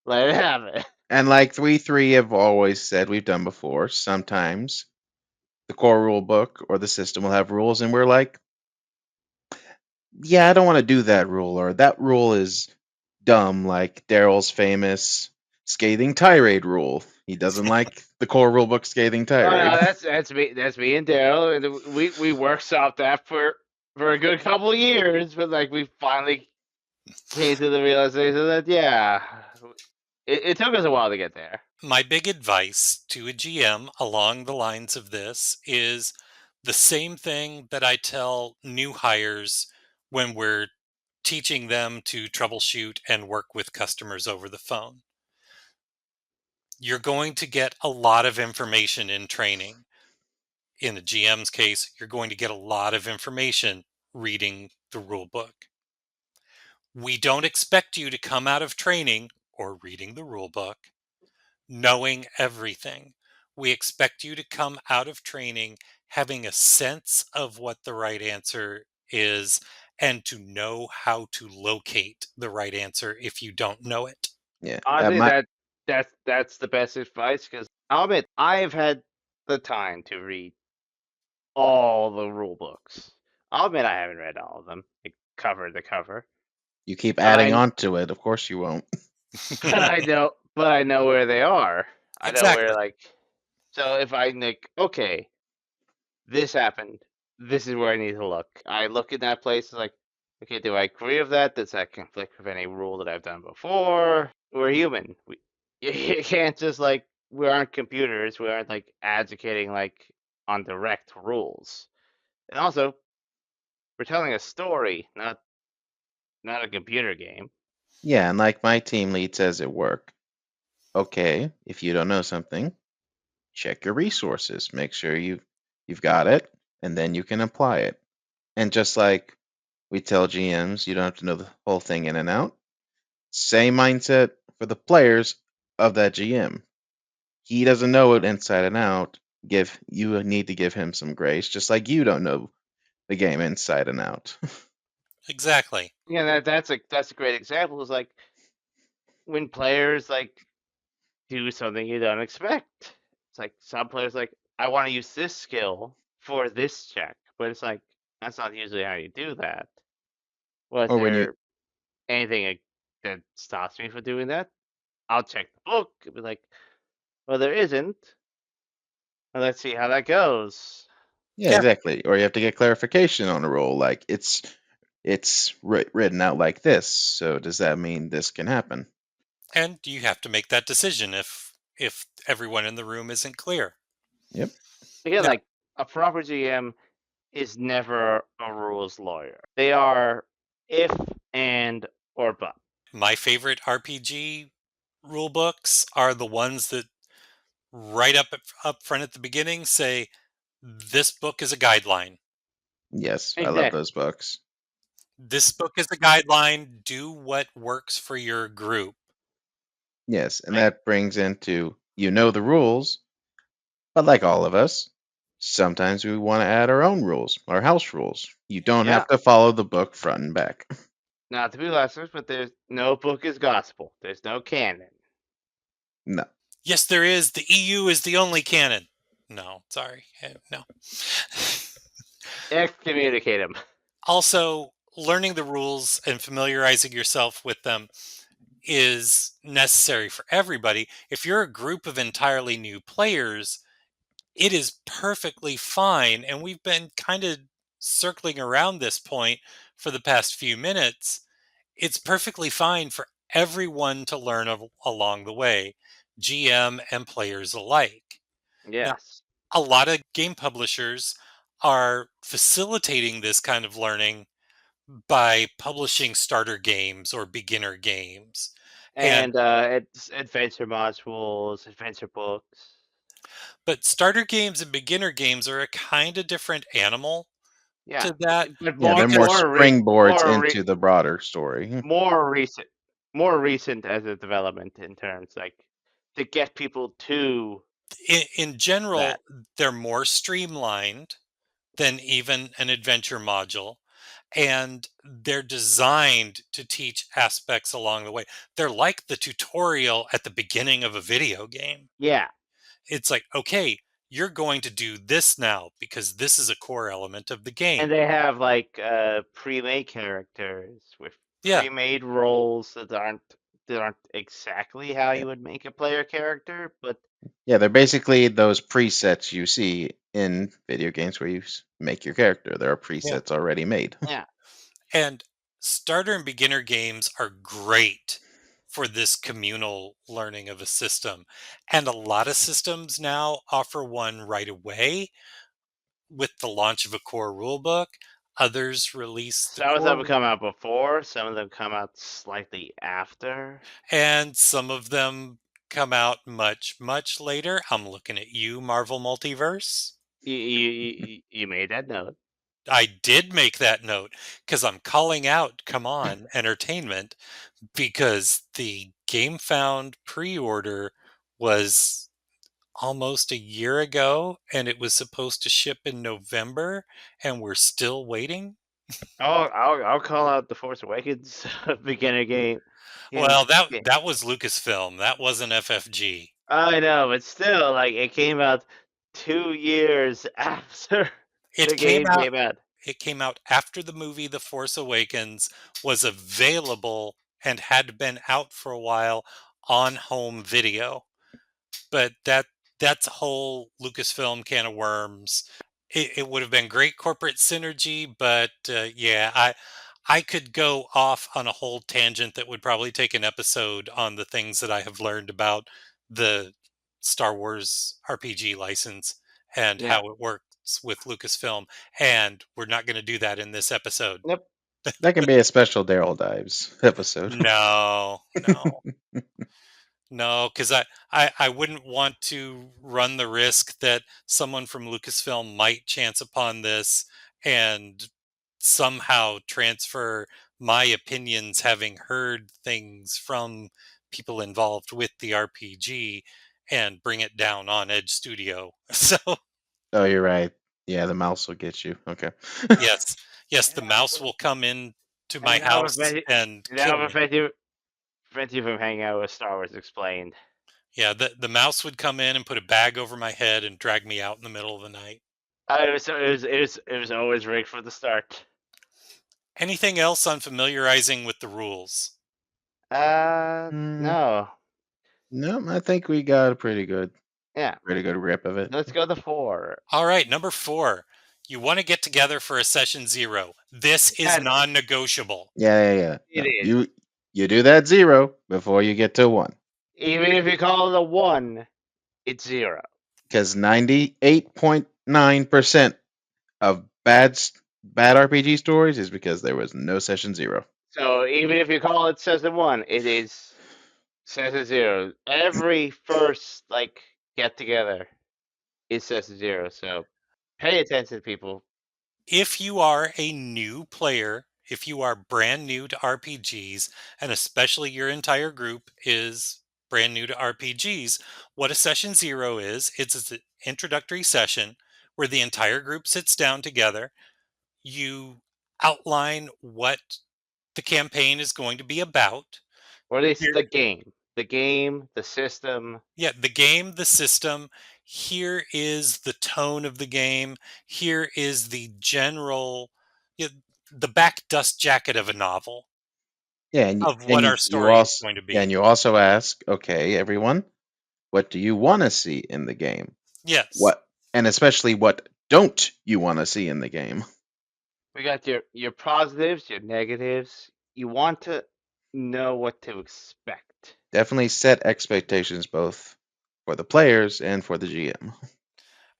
Let it happen. And like we three have always said we've done before, sometimes the core rule book or the system will have rules, and we're like, yeah, I don't want to do that rule, or that rule is dumb, like Daryl's famous scathing tirade rule. He doesn't like the core rulebook scathing Oh no, tirade. that's me and Daryl, and we workshopped that for a good couple of years, but like we finally came to the realization that yeah, it took us a while to get there. My big advice to a GM along the lines of this is the same thing that I tell new hires when we're teaching them to troubleshoot and work with customers over the phone. You're going to get a lot of information in training. In the GM's case, you're going to get a lot of information reading the rule book. We don't expect you to come out of training or reading the rule book knowing everything. We expect you to come out of training having a sense of what the right answer is and to know how to locate the right answer if you don't know it. Yeah, Honestly, that's the best advice because I'll admit I've had the time to read all the rule books. I'll admit I haven't read all of them, like cover to cover, you keep but adding on to it. Of course, you won't. but I know where they are. I know where Exactly. like so if I like okay, this happened. This is where I need to look. I look in that place like, okay, do I agree with that? Does that conflict with any rule that I've done before? We're human. You can't just like we aren't computers. We aren't like advocating like on direct rules. And also, we're telling a story, not a computer game. Yeah, and like my team lead says at work, okay, if you don't know something, check your resources. Make sure you've got it, and then you can apply it. And just like we tell GMs, you don't have to know the whole thing in and out. Same mindset for the players of that GM. He doesn't know it inside and out. Give you need to give him some grace, just like you don't know the game inside and out. Exactly. Yeah, that's a great example. Is like when players like do something you don't expect. It's like some players like I want to use this skill for this check, but it's like that's not usually how you do that. Was Or when you there anything that stops me from doing that? I'll check the book. And be like, well, there isn't. Well, let's see how that goes. yeah, Yeah. exactly. Or you have to get clarification on a rule, like it's written out like this. So does that mean this can happen? And you have to make that decision if everyone in the room isn't clear. Yep. Again, Now, like a proper GM is never a rules lawyer. They are if and or but. my favorite RPG rule books are the ones that right up front at the beginning say this book is a guideline. Yes, I love Exactly. those books. This book is a guideline. Do what works for your group. Yes, and Like that brings into you know the rules, but like all of us, sometimes we want to add our own rules, our house rules. You don't yeah, have to follow the book front and back. not to be lessers, but there's no book is gospel. There's no canon. No. Yes, there is. The EU is the only canon. No, sorry. No. Excommunicate him. Also, learning the rules and familiarizing yourself with them is necessary for everybody. If you're a group of entirely new players, it is perfectly fine. And we've been kind of circling around this point for the past few minutes. It's perfectly fine for everyone to learn along the way, GM and players alike. Now, Yes. a lot of game publishers are facilitating this kind of learning by publishing starter games or beginner games. And And it's adventure modules, adventure books. but starter games and beginner games are a kind of different animal Yeah, to that but Yeah, they're more because springboards into the broader story. more recent, more recent as a development in terms like to get people to in that. general they're more streamlined than even an adventure module, and they're designed to teach aspects along the way. They're like the tutorial at the beginning of a video game. Yeah, It's like, okay, you're going to do this now because this is a core element of the game. And they have like pre-made characters with Yeah. pre-made roles that aren't exactly how Yeah, you would make a player character, but yeah, they're basically those presets you see in video games where you make your character. There are Yeah. presets already made. yeah. And starter and beginner games are great for this communal learning of a system. And a lot of systems now offer one right away with the launch of a core rulebook. Others release the Some of them core, come out before, some of them come out slightly after. and some of them come out much, much later. I'm looking at you, Marvel Multiverse. You made that note. I did make that note because I'm calling out, come on, entertainment, because the GameFound pre-order was almost a year ago and it was supposed to ship in November and we're still waiting. I'll call out the Force Awakens beginner game. Well, that Yeah. that was Lucasfilm. That wasn't FFG. I know, but still, like it came out 2 years after It the came game out came out. it came out after the movie The Force Awakens was available and had been out for a while on home video. But that's a whole Lucasfilm can of worms. It would have been great corporate synergy, but yeah, I could go off on a whole tangent that would probably take an episode on the things that I have learned about the Star Wars RPG license and Yeah. how it works with Lucasfilm, and we're not going to do that in this episode. Nope. That can be a special Daryl Dives episode. No, no. No, because I wouldn't want to run the risk that someone from Lucasfilm might chance upon this and somehow transfer my opinions, having heard things from people involved with the RPG, and bring it down on Edge Studio. So, Oh, you're right. Yeah, the mouse will get you. Okay. yes, yes, And the mouse will come in to my that will house prevent you, and that kill will me. prevent you from hanging out with Star Wars Explained. Yeah, the mouse would come in and put a bag over my head and drag me out in the middle of the night. It was always rigged for the start. Anything else on familiarizing with the rules? Mm, No. no, I think we got a Yeah. pretty good grip of it. Let's go to 4. All right, number 4. You want to get together for a session 0. This is And non-negotiable. Yeah. it No, is. you do that 0 before you get to 1, Even if you call it a 1, it's 0. because 98.9% of bad RPG stories is because there was no session 0. So even if you call it session 1, it is session 0. Every first get together is session 0. So pay attention, people. If you are a new player, if you are brand new to RPGs, and especially your entire group is brand new to RPGs, what a session 0 is, it's an introductory session where the entire group sits down together. You outline what the campaign is going to be about. Or at least Here, the system. yeah, the game, the system. Here is the tone of the game. Here is the general, yeah, the back dust jacket of a novel Yeah, of what our you story is also going to yeah, and be. you also ask, okay, everyone, what do you want to see in the game? Yes. What and especially what don't you want to see in the game? We got your positives, your negatives. You want to know what to expect. Definitely set expectations both for the players and for the GM.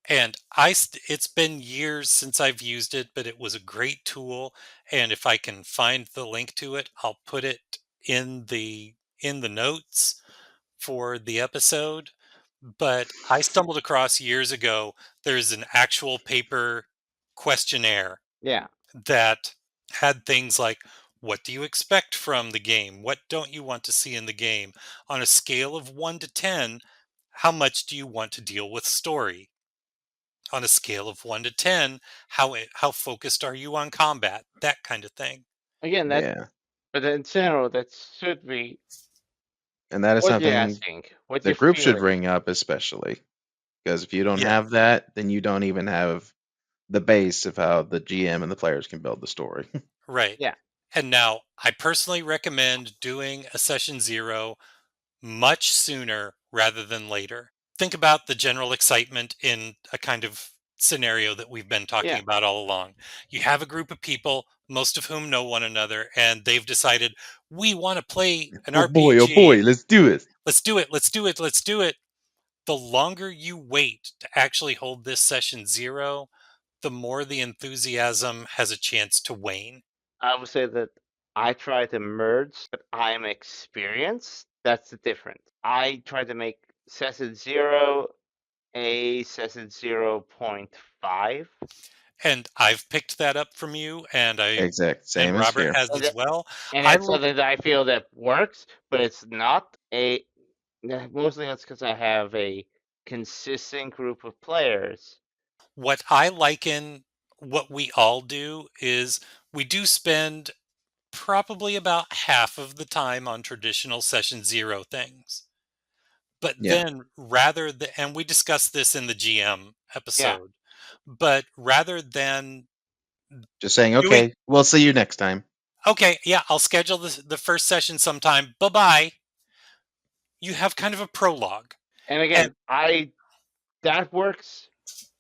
And it's been years since I've used it, but it was a great tool. And if I can find the link to it, I'll put it in the notes for the episode. But I stumbled across years ago, there's an actual paper questionnaire Yeah. that had things like, what do you expect from the game? What don't you want to see in the game? On a scale of 1 to 10, how much do you want to deal with story? On a scale of 1 to 10, how focused are you on combat? That kind of thing. Again, Yeah. but in general, that should be And that is what you're something asking, what the you're group should feeling. bring up especially. Because if you don't Yeah, have that, then you don't even have the base of how the GM and the players can build the story. right. Yeah, And now, I personally recommend doing a session zero much sooner rather than later. Think about the general excitement in a kind of scenario that we've been talking yeah. about all along. You have a group of people, most of whom know one another, and they've decided, we want to play an Oh boy, RPG. let's do it. Let's do it. Let's do it. Let's do it. The longer you wait to actually hold this session zero, the more the enthusiasm has a chance to wane. I would say that I try to merge that I'm experienced. That's the difference. I try to make session zero a session 0.5. And I've picked that up from you, and I Exact and same as Robert here. has And as that, well. and I that's look something that I feel that works, but it's not a. Mostly that's because I have a consistent group of players. what I liken what we all do is we do spend probably about half of the time on traditional session zero things. But Yeah, then rather than, and we discussed this in the GM Yeah, episode, but rather than just saying. doing, Okay, we'll see you next time. okay, yeah, I'll schedule the first session sometime. Bye bye. You have kind of a prologue. and And again, I that works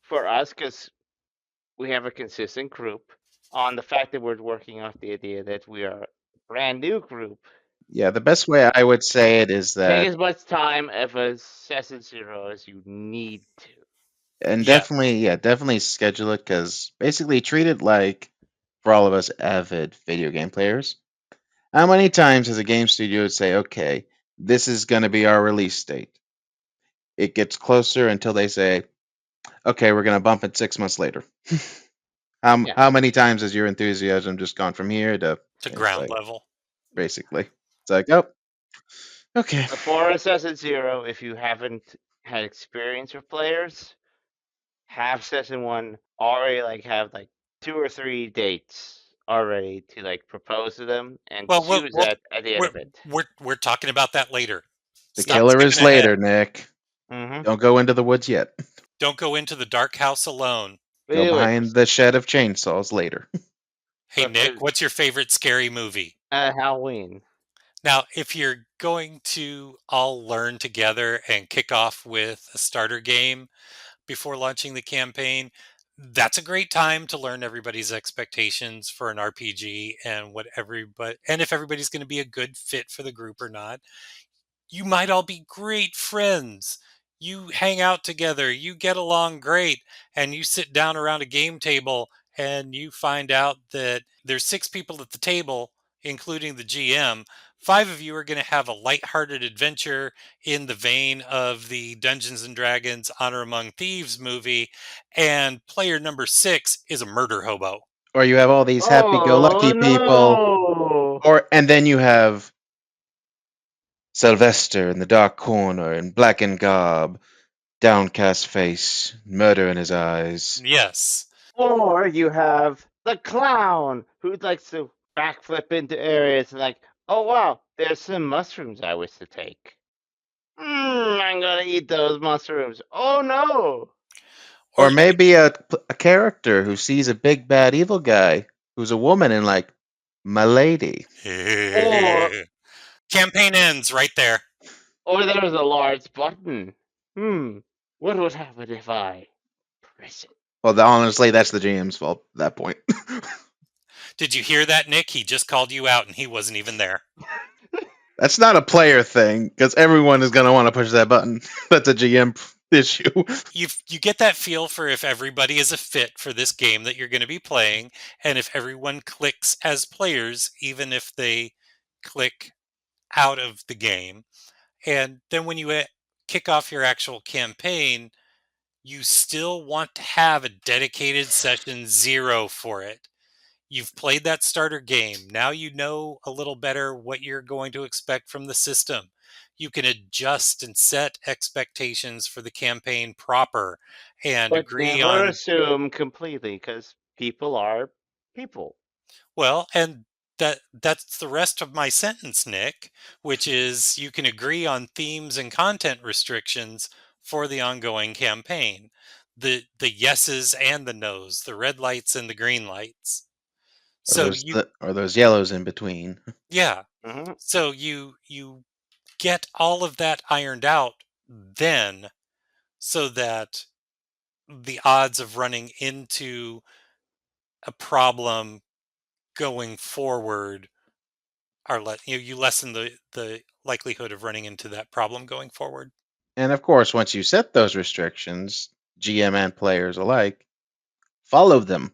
for us because we have a consistent group. On the fact that we're working off the idea that we are a brand new group, Yeah, the best way I would say it is take that, as much time of a session zero as you need to. and yeah, definitely, yeah, definitely schedule it because basically treat it like for all of us avid video game players. How many times has a game studio would say, okay, this is going to be our release date? It gets closer until they say, okay, we're going to bump it 6 months later. Yeah. How many times has your enthusiasm just gone from here to, to it's ground like, level. basically, it's like, oh, okay. Before a session zero, if you haven't had experience with players, have session one already have like 2 or 3 dates already to propose to them and Well, choose that at the end we're, of it. we're talking about that later. The Yeah. Stop killer is skipping ahead. later, Nick. Mm-hmm. Don't go into the woods yet. Don't go into the dark house alone. Go Wait, wait, behind the shed of chainsaws later. Hey, but Nick, for what's your favorite scary movie? Halloween. Now, if you're going to all learn together and kick off with a starter game before launching the campaign, that's a great time to learn everybody's expectations for an RPG and what everybody and if everybody's going to be a good fit for the group or not. You might all be great friends. You hang out together, you get along great, and you sit down around a game table and you find out that there's 6 people at the table, including the GM. 5 of you are going to have a lighthearted adventure in the vein of the Dungeons and Dragons Honor Among Thieves movie, and player number 6 is a murder hobo. Or you have all these Oh happy-go-lucky people, no! and then you have Sylvester in the dark corner, in blackened garb, downcast face, murder in his eyes. Yes. Or you have the clown who likes to backflip into areas and oh wow, there's some mushrooms I wish to take. I'm gonna eat those mushrooms. Oh no! Or Or maybe a character who sees a big bad evil guy who's a woman and like, my lady. Or campaign ends right there. there's a large button. Hmm. What would happen if I press it? Well, honestly, that's the GM's fault at that point. Did you hear that, Nick? He just called you out and he wasn't even there. That's not a player thing because everyone is going to want to push that button. That's a GM issue. You get that feel for if everybody is a fit for this game that you're going to be playing, and if everyone clicks as players, even if they click out of the game. And then when you kick off your actual campaign, you still want to have a dedicated session zero for it. You've played that starter game. Now you know a little better what you're going to expect from the system. You can adjust and set expectations for the campaign proper and But agree never on, assume completely, because people are people. well, and that's the rest of my sentence, Nick, which is you can agree on themes and content restrictions for the ongoing campaign. The yeses and the nos, the red lights and the green lights. So Or those yellows in between. yeah. Mm-hmm. So you get all of that ironed out then, so that the odds of running into a problem going forward are you lessen the likelihood of running into that problem going forward. And of course, once you set those restrictions, GM and players alike, follow them.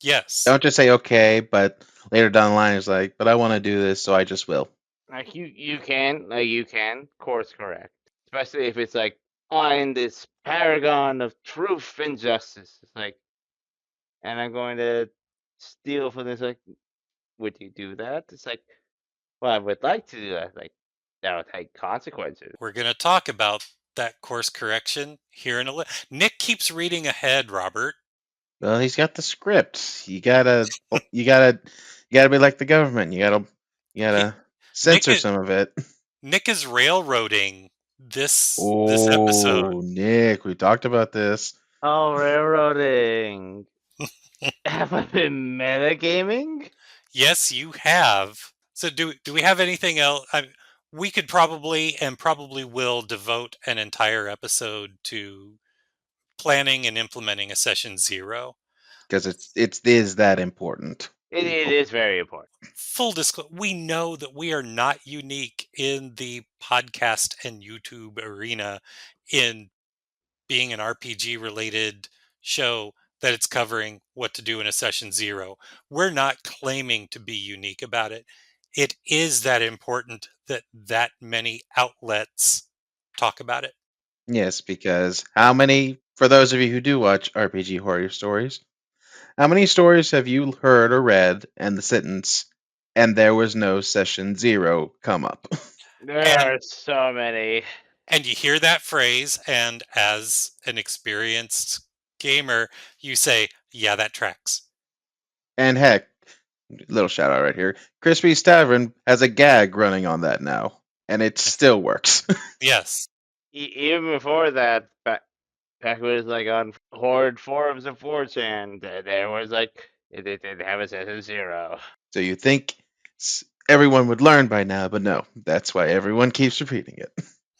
Yes. Don't just say okay, but later down the line is like, but I want to do this, so I just will. Like you can course correct, especially if it's like I'm this paragon of truth and justice. It's like, and I'm going to steal from this. Like, would you do that? It's like, well, I would like to do that. Like, that would take consequences. We're going to talk about that course correction here in a little. Nick keeps reading ahead, Robert. Well, he's got the script. You gotta be like the government. You He, gotta Nick censor some of it. Nick is railroading this episode. Oh, Nick, we talked about this. Oh, railroading. Have I been metagaming? Yes, you have. So do we have anything else? We could probably and probably will devote an entire episode to planning and implementing a session 0. Because it is that important. It is very important. Full disclosure, we know that we are not unique in the podcast and YouTube arena in being an RPG related show that it's covering what to do in a session 0. We're not claiming to be unique about it. It is that important that that many outlets talk about it. Yes, because for those of you who do watch RPG horror stories, how many stories have you heard or read and the sentence, and there was no session 0 come up? There And are so many. and you hear that phrase, and as an experienced gamer, you say, yeah, that tracks. And heck, little shout out right here, Crispy's Tavern has a gag running on that now, and it still works. Yes. Even before that, back when it was like on horde forums of 4chan, there was like, it didn't have a session 0. So you think everyone would learn by now, but no, that's why everyone keeps repeating it.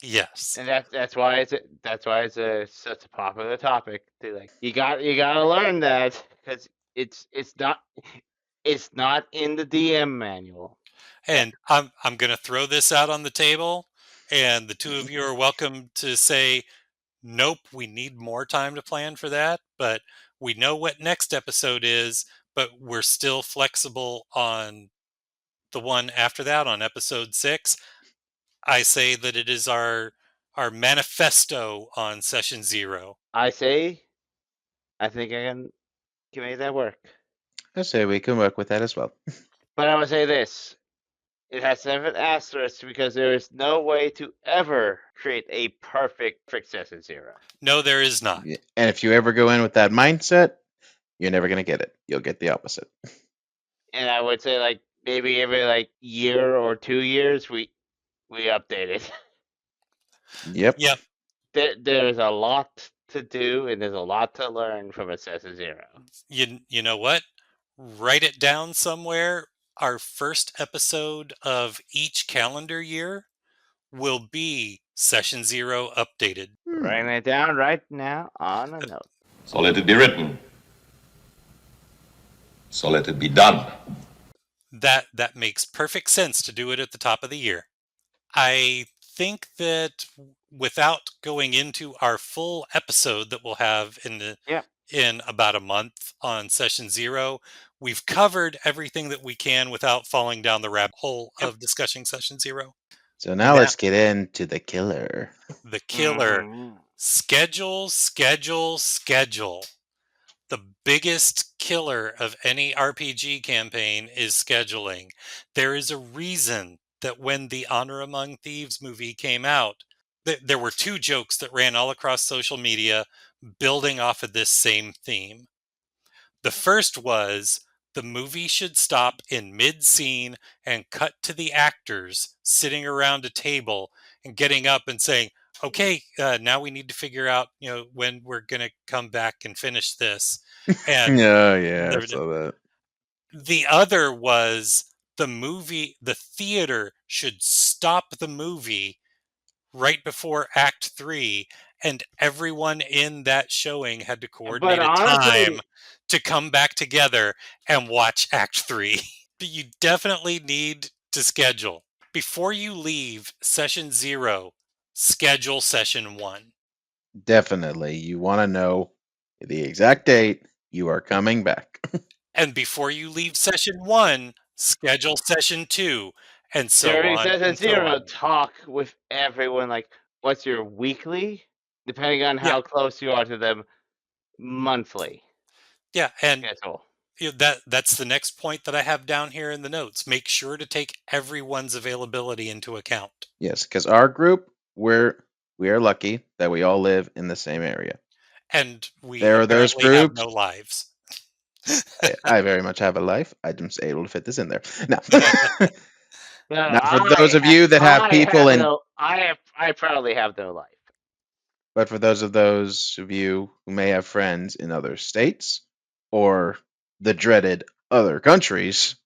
Yes. And that's why it's such a popular topic. Like, you gotta learn that, because it's not in the DM manual. And I'm going to throw this out on the table, and the two of you are welcome to say, nope, we need more time to plan for that, but we know what next episode is, but we're still flexible on the one after that, on episode 6. I say that it is our manifesto on session 0. I think I can make that work. I say we can work with that as well. But I would say this: it has 7 asterisks because there is no way to ever create a perfect session 0. No, there is not. And if you ever go in with that mindset, you're never going to get it. You'll get the opposite. And I would say, like, maybe every like year or 2 years we update it. Yep. Yep. There's a lot to do and there's a lot to learn from a session 0. You know what? Write it down somewhere. Our first episode of each calendar year will be session 0 updated. Writing it down right now on a note. So let it be written. So let it be done. That makes perfect sense to do it at the top of the year. I think that without going into our full episode that we'll have in about a month on session 0, we've covered everything that we can without falling down the rabbit hole of discussing session 0. So now let's get into the killer. The killer. Mm-hmm. Schedule. The biggest killer of any RPG campaign is scheduling. There is a reason that when the Honor Among Thieves movie came out, there were 2 jokes that ran all across social media building off of this same theme. The first was, the movie should stop in mid-scene and cut to the actors sitting around a table and getting up and saying, okay, now we need to figure out, when we're going to come back and finish this. And Oh, yeah, I the, saw that. the other was the theater should stop the movie right before Act 3, and everyone in that showing had to But coordinate a time honestly, to come back together and watch Act 3. You definitely need to schedule. Before you leave session 0, schedule session 1. Definitely. You want to know the exact date you are coming back. And before you leave session 1, schedule session 2, and so during on session and so zero, on. talk with everyone. Like, what's your weekly? Depending on Yeah, how close you are to them, monthly yeah, and schedule. that's the next point that I have down here in the notes. Make sure to take everyone's availability into account. Yes, because our group, we are lucky that we all live in the same area. And we There are those apparently have groups. no lives. I very much have a life. I'm just able to fit this in there. Now, No, now for those of you that have people in, I probably have no life. but for those of you who may have friends in other states or the dreaded other countries,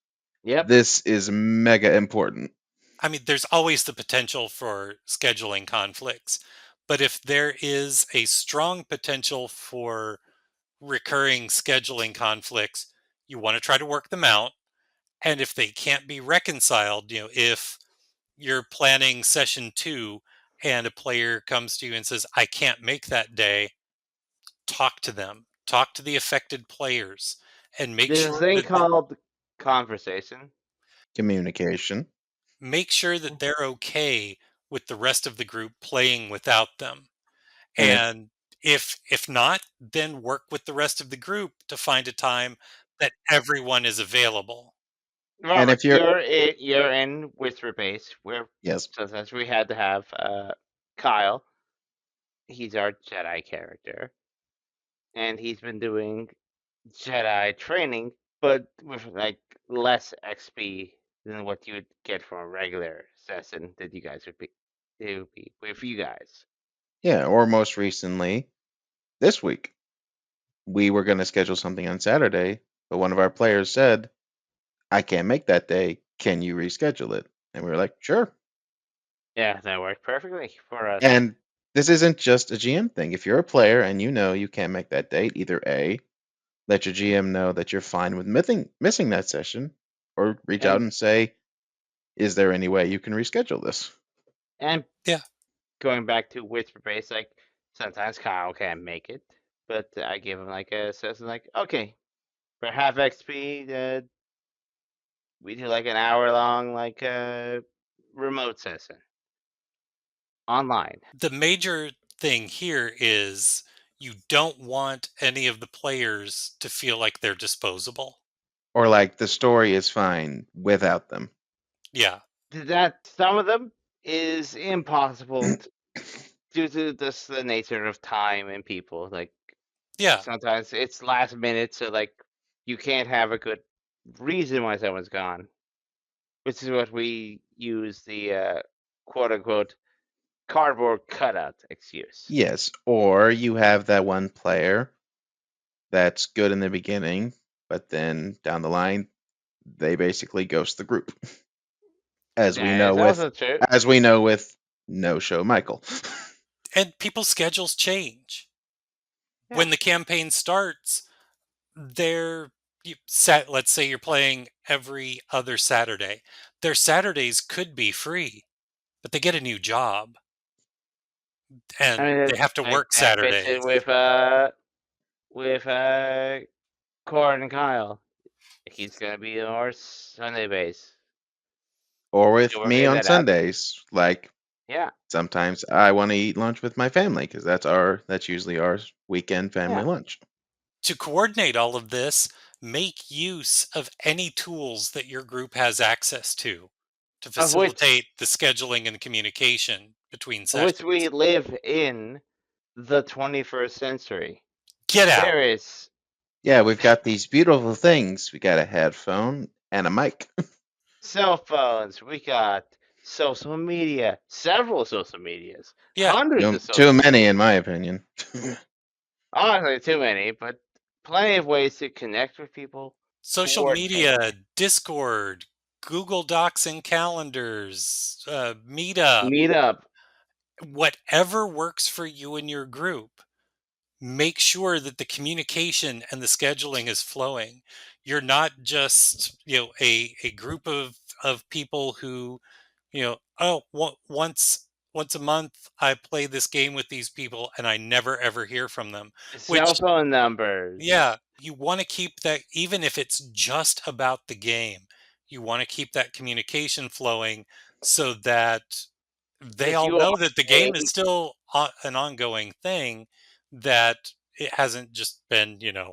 Yep. this is mega important. I mean, there's always the potential for scheduling conflicts, but if there is a strong potential for recurring scheduling conflicts, you want to try to work them out. And if they can't be reconciled, if you're planning session 2 and a player comes to you and says, I can't make that day, talk to them, talk to the affected players, and There's a thing called conversation. Communication. make sure that they're okay with the rest of the group playing without them. And if And if not, then work with the rest of the group to find a time that everyone is available. and Robert, if you're you're in Whisper Base, where yes, sometimes we had to have Kyle. He's our Jedi character, and he's been doing Jedi training, but with like less XP than what you would get from a regular assassin that you guys would be. It would be with you guys. yeah, or most recently this week, we were going to schedule something on Saturday, but one of our players said, I can't make that day. Can you reschedule it? And we were like, sure. Yeah, that worked perfectly for us. And this isn't just a GM thing. If you're a player and you know you can't make that date, either A, let your GM know that you're fine with missing that session, or reach out And and say, is there any way you can reschedule this? and Yeah. going back to Whisper Base, like sometimes Kyle can't make it, but I give him like a session, like okay, for half XP, we do like an hour long like remote session online. The major thing here is you don't want any of the players to feel like they're disposable. Or like the story is fine without them. Yeah. That some of them is impossible due to this the nature of time and people. Like Yeah. sometimes it's last minute, so like you can't have a good reason why someone's gone, which is what we use the quote unquote cardboard cutout excuse. Yes, or you have that one player that's good in the beginning, but then down the line they basically ghost the group. As we That know is with also true. No Show Michael. And people's schedules change. Yeah. When the campaign starts, they're set. Let's say you're playing every other Saturday. Their Saturdays could be free, but they get a new job I and mean they have to that work that fits in Saturdays. with Corin and Kyle. He's gonna be our Sunday base. Or So with we're me figuring on that out. Sundays. Like Yeah. sometimes I want to eat lunch with my family because that's usually our weekend family Yeah. lunch. To coordinate all of this, make use of any tools that your group has access to Of which facilitate the scheduling and communication between we sessions. live in the 21st century. Get out. There is Yeah, we've got these beautiful things. We got a headphone and a mic. cell phones. We got social media, several social medias, Yeah. hundreds Too, of too social many, medias. in my opinion. Honestly, too many, but plenty of ways to connect with people, Social coordinate, media, Discord, Google Docs and calendars, Meetup, meet up. whatever works for you and your group. Make sure that the communication and the scheduling is flowing. You're not just, a group of people who, oh, once a month I play this game with these people and I never ever hear from them, Cell which, phone numbers. yeah, you want to keep that, even if it's just about the game, you want to keep that communication flowing so that they Because all you know all that the game is play. still an ongoing thing, that it hasn't just been, Yeah.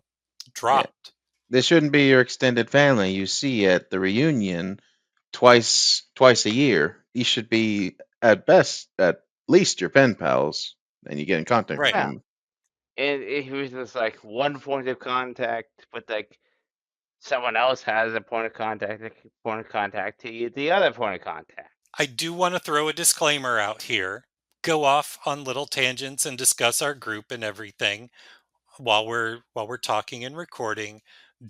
dropped. This shouldn't be your extended family you see at the reunion twice a year. These should be at least your pen pals, and you get in contact with Right. Yeah. them. And it was just like one point of contact, but like someone else has a point of contact to you, the other point of contact. I do want to throw a disclaimer out here. Go off on little tangents and discuss our group and everything while we're talking and recording.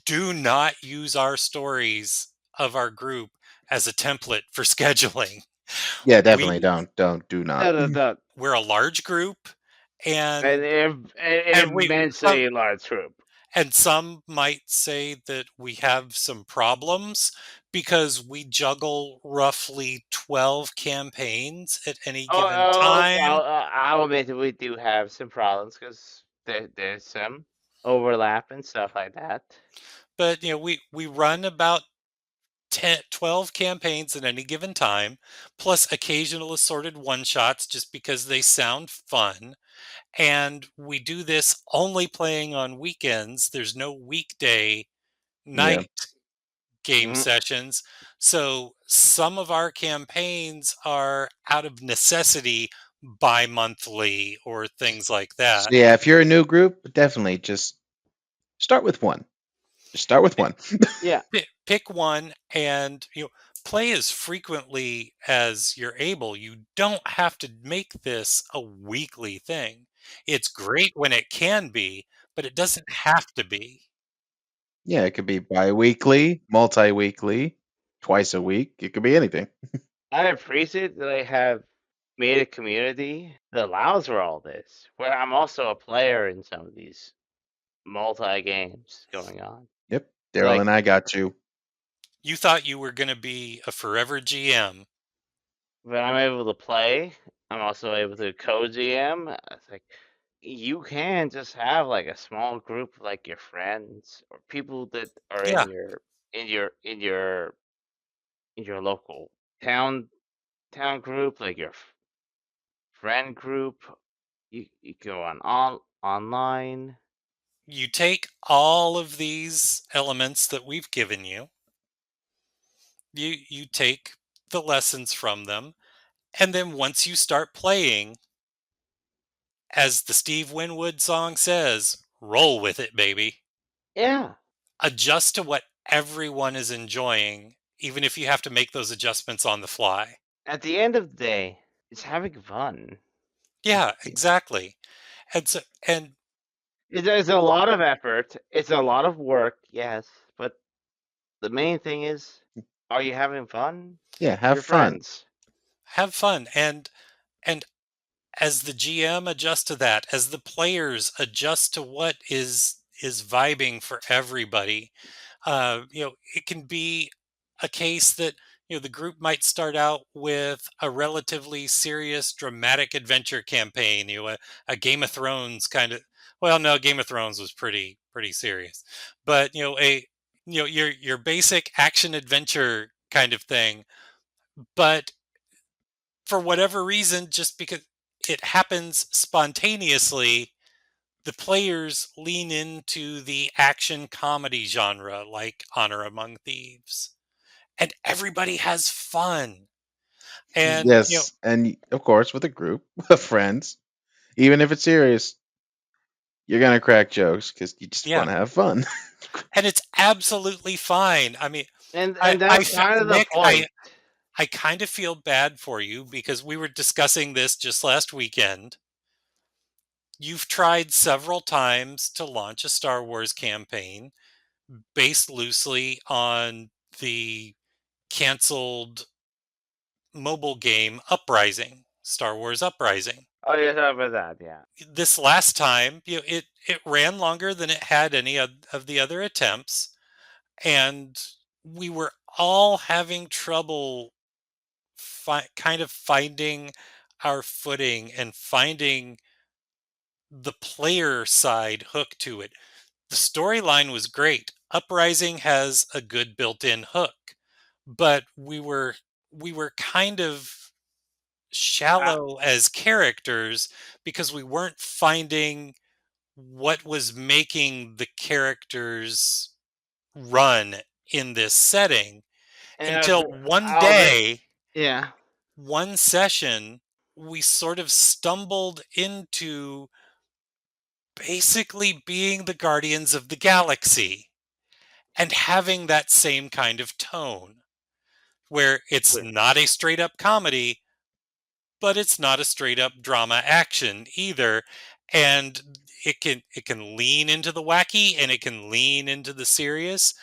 Do not use our stories of our group as a template for scheduling. Yeah, definitely We do not. No, no, no. we're a large group, An, and an and we immensely large group. and some might say that we have some problems because we juggle roughly 12 campaigns at any given time. I'll admit that we do have some problems because there's some overlap and stuff like that. But we run about 10, 12 campaigns at any given time, plus occasional assorted one shots just because they sound fun. And we do this only playing on weekends. There's no weekday Yeah. night game Mhm. sessions. So some of our campaigns are out of necessity bi-monthly or things like So that. yeah, if you're a new group, definitely just start with one. Just start with one. Yeah, Pick one and play as frequently as you're able. You don't have to make this a weekly thing. It's great when it can be, but it doesn't have to be. Yeah, it could be bi-weekly, multi-weekly, twice a week. It could be anything. I appreciate that I have made a community that allows for all this, where I'm also a player in some of these multi games going on. Yep. So Daryl like and I got you. You thought you were going to be a forever GM. when I'm able to play, I'm also able to co-GM. It's like you can just have like a small group of like your friends or people that are Yeah, in your in your in your local town group, like your friend group. You go online. you take all of these elements that we've given you. You take the lessons from them, and then once you start playing, as the Steve Winwood song says, roll with it, baby. Yeah. Adjust to what everyone is enjoying, even if you have to make those adjustments on the fly. At the end of the day, it's having fun. Yeah, Yeah. exactly. And It's a lot of effort. It's a lot of work, yes, but the main thing is, are you having fun Yeah, with have your fun. friends? have fun. And as the GM adjusts to that, as the players adjust to what is vibing for everybody, it can be a case that the group might start out with a relatively serious, dramatic adventure campaign. A Game of Thrones kind of. Well, no, Game of Thrones was pretty serious, but your basic action adventure kind of thing. But for whatever reason, just because it happens spontaneously, the players lean into the action comedy genre like Honor Among Thieves. And everybody has fun. And Yes, and of course with a group of friends, even if it's serious, you're gonna crack jokes because you just want yeah, to have fun. and it's absolutely fine. I mean, And that's kind of the Nick, I point. I kind of feel bad for you because we were discussing this just last weekend. You've tried several times to launch a Star Wars campaign based loosely on the canceled mobile game Uprising, Star Wars Uprising. Oh, you're talking about that, yeah. This last time, it ran longer than it had any of the other attempts, and we were all having trouble kind of finding our footing and finding the player side hook to it. The storyline was great. Uprising has a good built-in hook, but we were kind of I, shallow as characters because we weren't finding what was making the characters run in this setting and until one I'll admit, day, yeah. one session, we sort of stumbled into basically being the Guardians of the Galaxy and having that same kind of tone where it's Wait, not a straight up comedy, but it's not a straight up drama action either. And it can lean into the wacky and it can lean into the serious.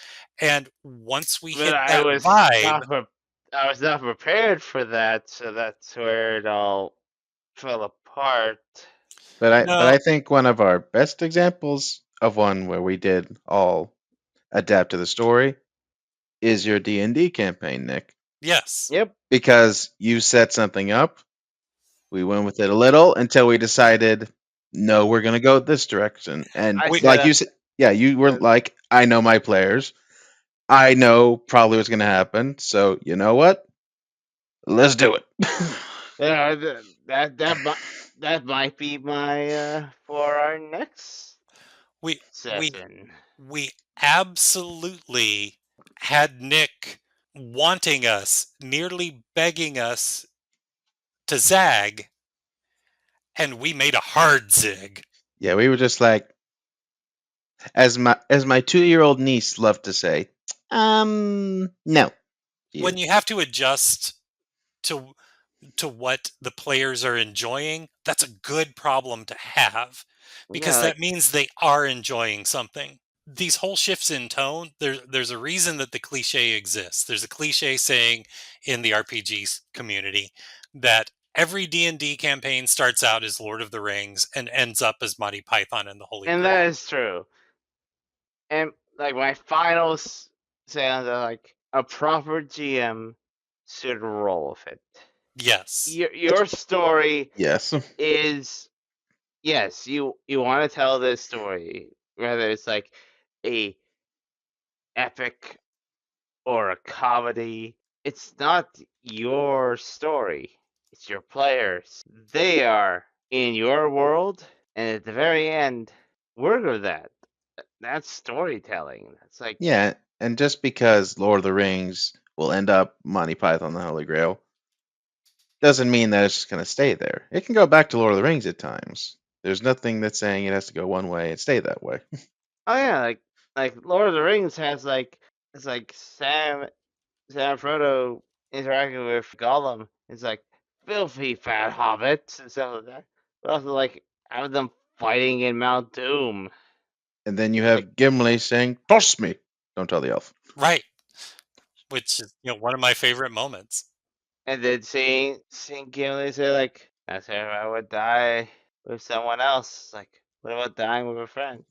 And once we but hit that vibe, I was not prepared for that, so that's where it all fell apart. But no, I think one of our best examples of one where we did all adapt to the story is your D&D campaign, Nick, yes, Yep. because you set something up. We went with it a little until we decided, no, we're going to go this direction. And I we, set like you up. said, yeah, you were Uh, like, I know my players. I know probably what's going to happen. So you know what? Let's do it. yeah, that might be my for our next we, we, session. we absolutely had Nick wanting us, nearly begging us to zag, and we made a hard zig. Yeah, we were just like, as my 2-year-old niece loved to say, no, When you. you have to adjust to what the players are enjoying, that's a good problem to have because Yeah, like that means they are enjoying something. These whole shifts in tone, there's a reason that the cliche exists. There's a cliche saying in the RPG community that every D&D campaign starts out as Lord of the Rings and ends up as Monty Python and the Holy and Grail. that is true. And like my final sounds are like a proper GM should roll with it. Yes. Your story Yes. is, yes, you want to tell this story, whether it's like a epic or a comedy. It's not your story. It's your players. They are in your world, and at the very end, work with that. That's storytelling. That's like, Yeah, and just because Lord of the Rings will end up Monty Python and the Holy Grail doesn't mean that it's just going to stay there. It can go back to Lord of the Rings at times. There's nothing that's saying it has to go one way and stay that way. oh yeah, like Lord of the Rings has like, it's like Sam Frodo interacting with Gollum. It's like filthy fat hobbits and stuff like that. But also like have them fighting in Mount Doom. And then you Like, have Gimli saying, "Trust me." Don't tell the elf. Right. Which is, one of my favorite moments. and then seeing Gimli say like, that's if I would die with someone else. Like, what about dying with a friend?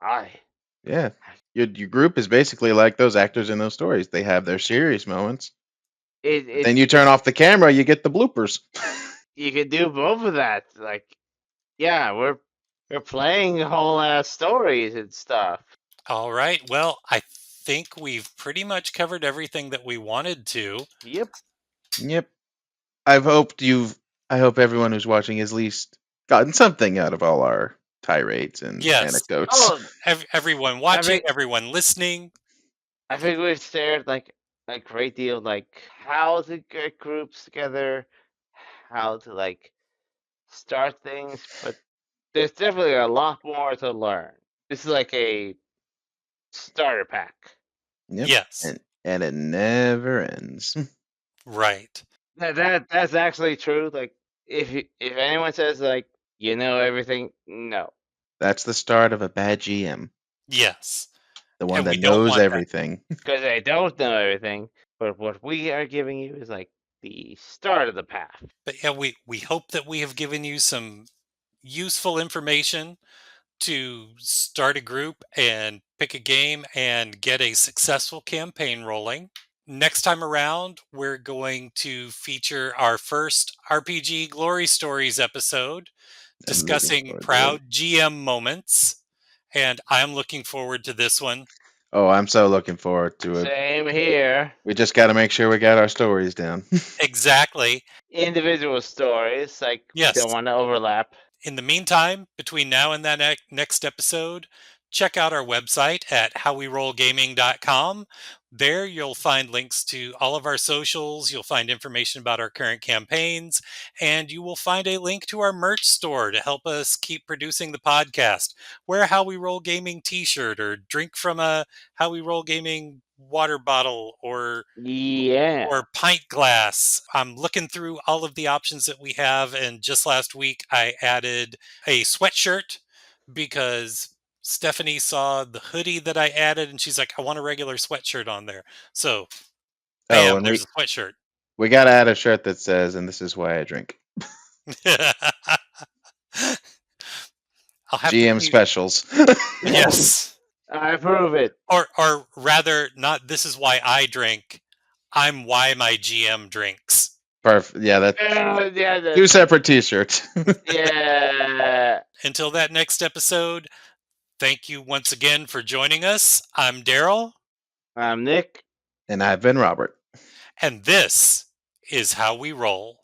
I. Yeah. Your group is basically like those actors in those stories. They have their serious moments. It But it then you turn off the camera, you get the bloopers. you can do both of that. Like, yeah, we're playing whole ass stories and stuff. All right. Well, I think we've pretty much covered everything that we wanted to. Yep. Yep. I've hoped you've I hope everyone who's watching has at least gotten something out of all our tirades and Yes. anecdotes. Oh, Everyone I watching, think everyone listening. I think we've shared like a great deal, like how to get groups together, how to like start things, but there's definitely a lot more to learn. This is like a starter pack. Yep. Yes. And it never ends. Right. That's actually true. Like if anyone says like you know everything, no, That's the start of a bad GM. Yes. The one And we that don't knows want that. everything. because they don't know everything. But what we are giving you is like the start of the path. But yeah, we hope that we have given you some useful information to start a group and pick a game and get a successful campaign rolling. Next time around, we're going to feature our first RPG Glory Stories episode I'm looking discussing forward to it. proud GM moments. And I'm looking forward to this one. Oh, I'm so looking forward to it. Same here. We just got to make sure we got our stories down. Exactly. Individual stories, like we Yes. don't want to overlap. In the meantime, between now and that next episode, check out our website at howwerollgaming.com. There you'll find links to all of our socials, you'll find information about our current campaigns, and you will find a link to our merch store to help us keep producing the podcast. Wear a How We Roll Gaming t-shirt or drink from a How We Roll Gaming water bottle Yeah. or pint glass. I'm looking through all of the options that we have, and just last week I added a sweatshirt because Stephanie saw the hoodie that I added and she's like, I want a regular sweatshirt on there. So, Oh, bam, and there's a sweatshirt. we got to add a shirt that says, "And this is why I drink." I'll have to GM see. specials. Yes. I approve it. Or rather, not this is why I drink. I'm why my GM drinks. Perfect. Yeah, that's Yeah, two separate T-shirts. yeah. Until that next episode, thank you once again for joining us. I'm Daryl. I'm Nick. And I've been Robert. And this is How We Roll.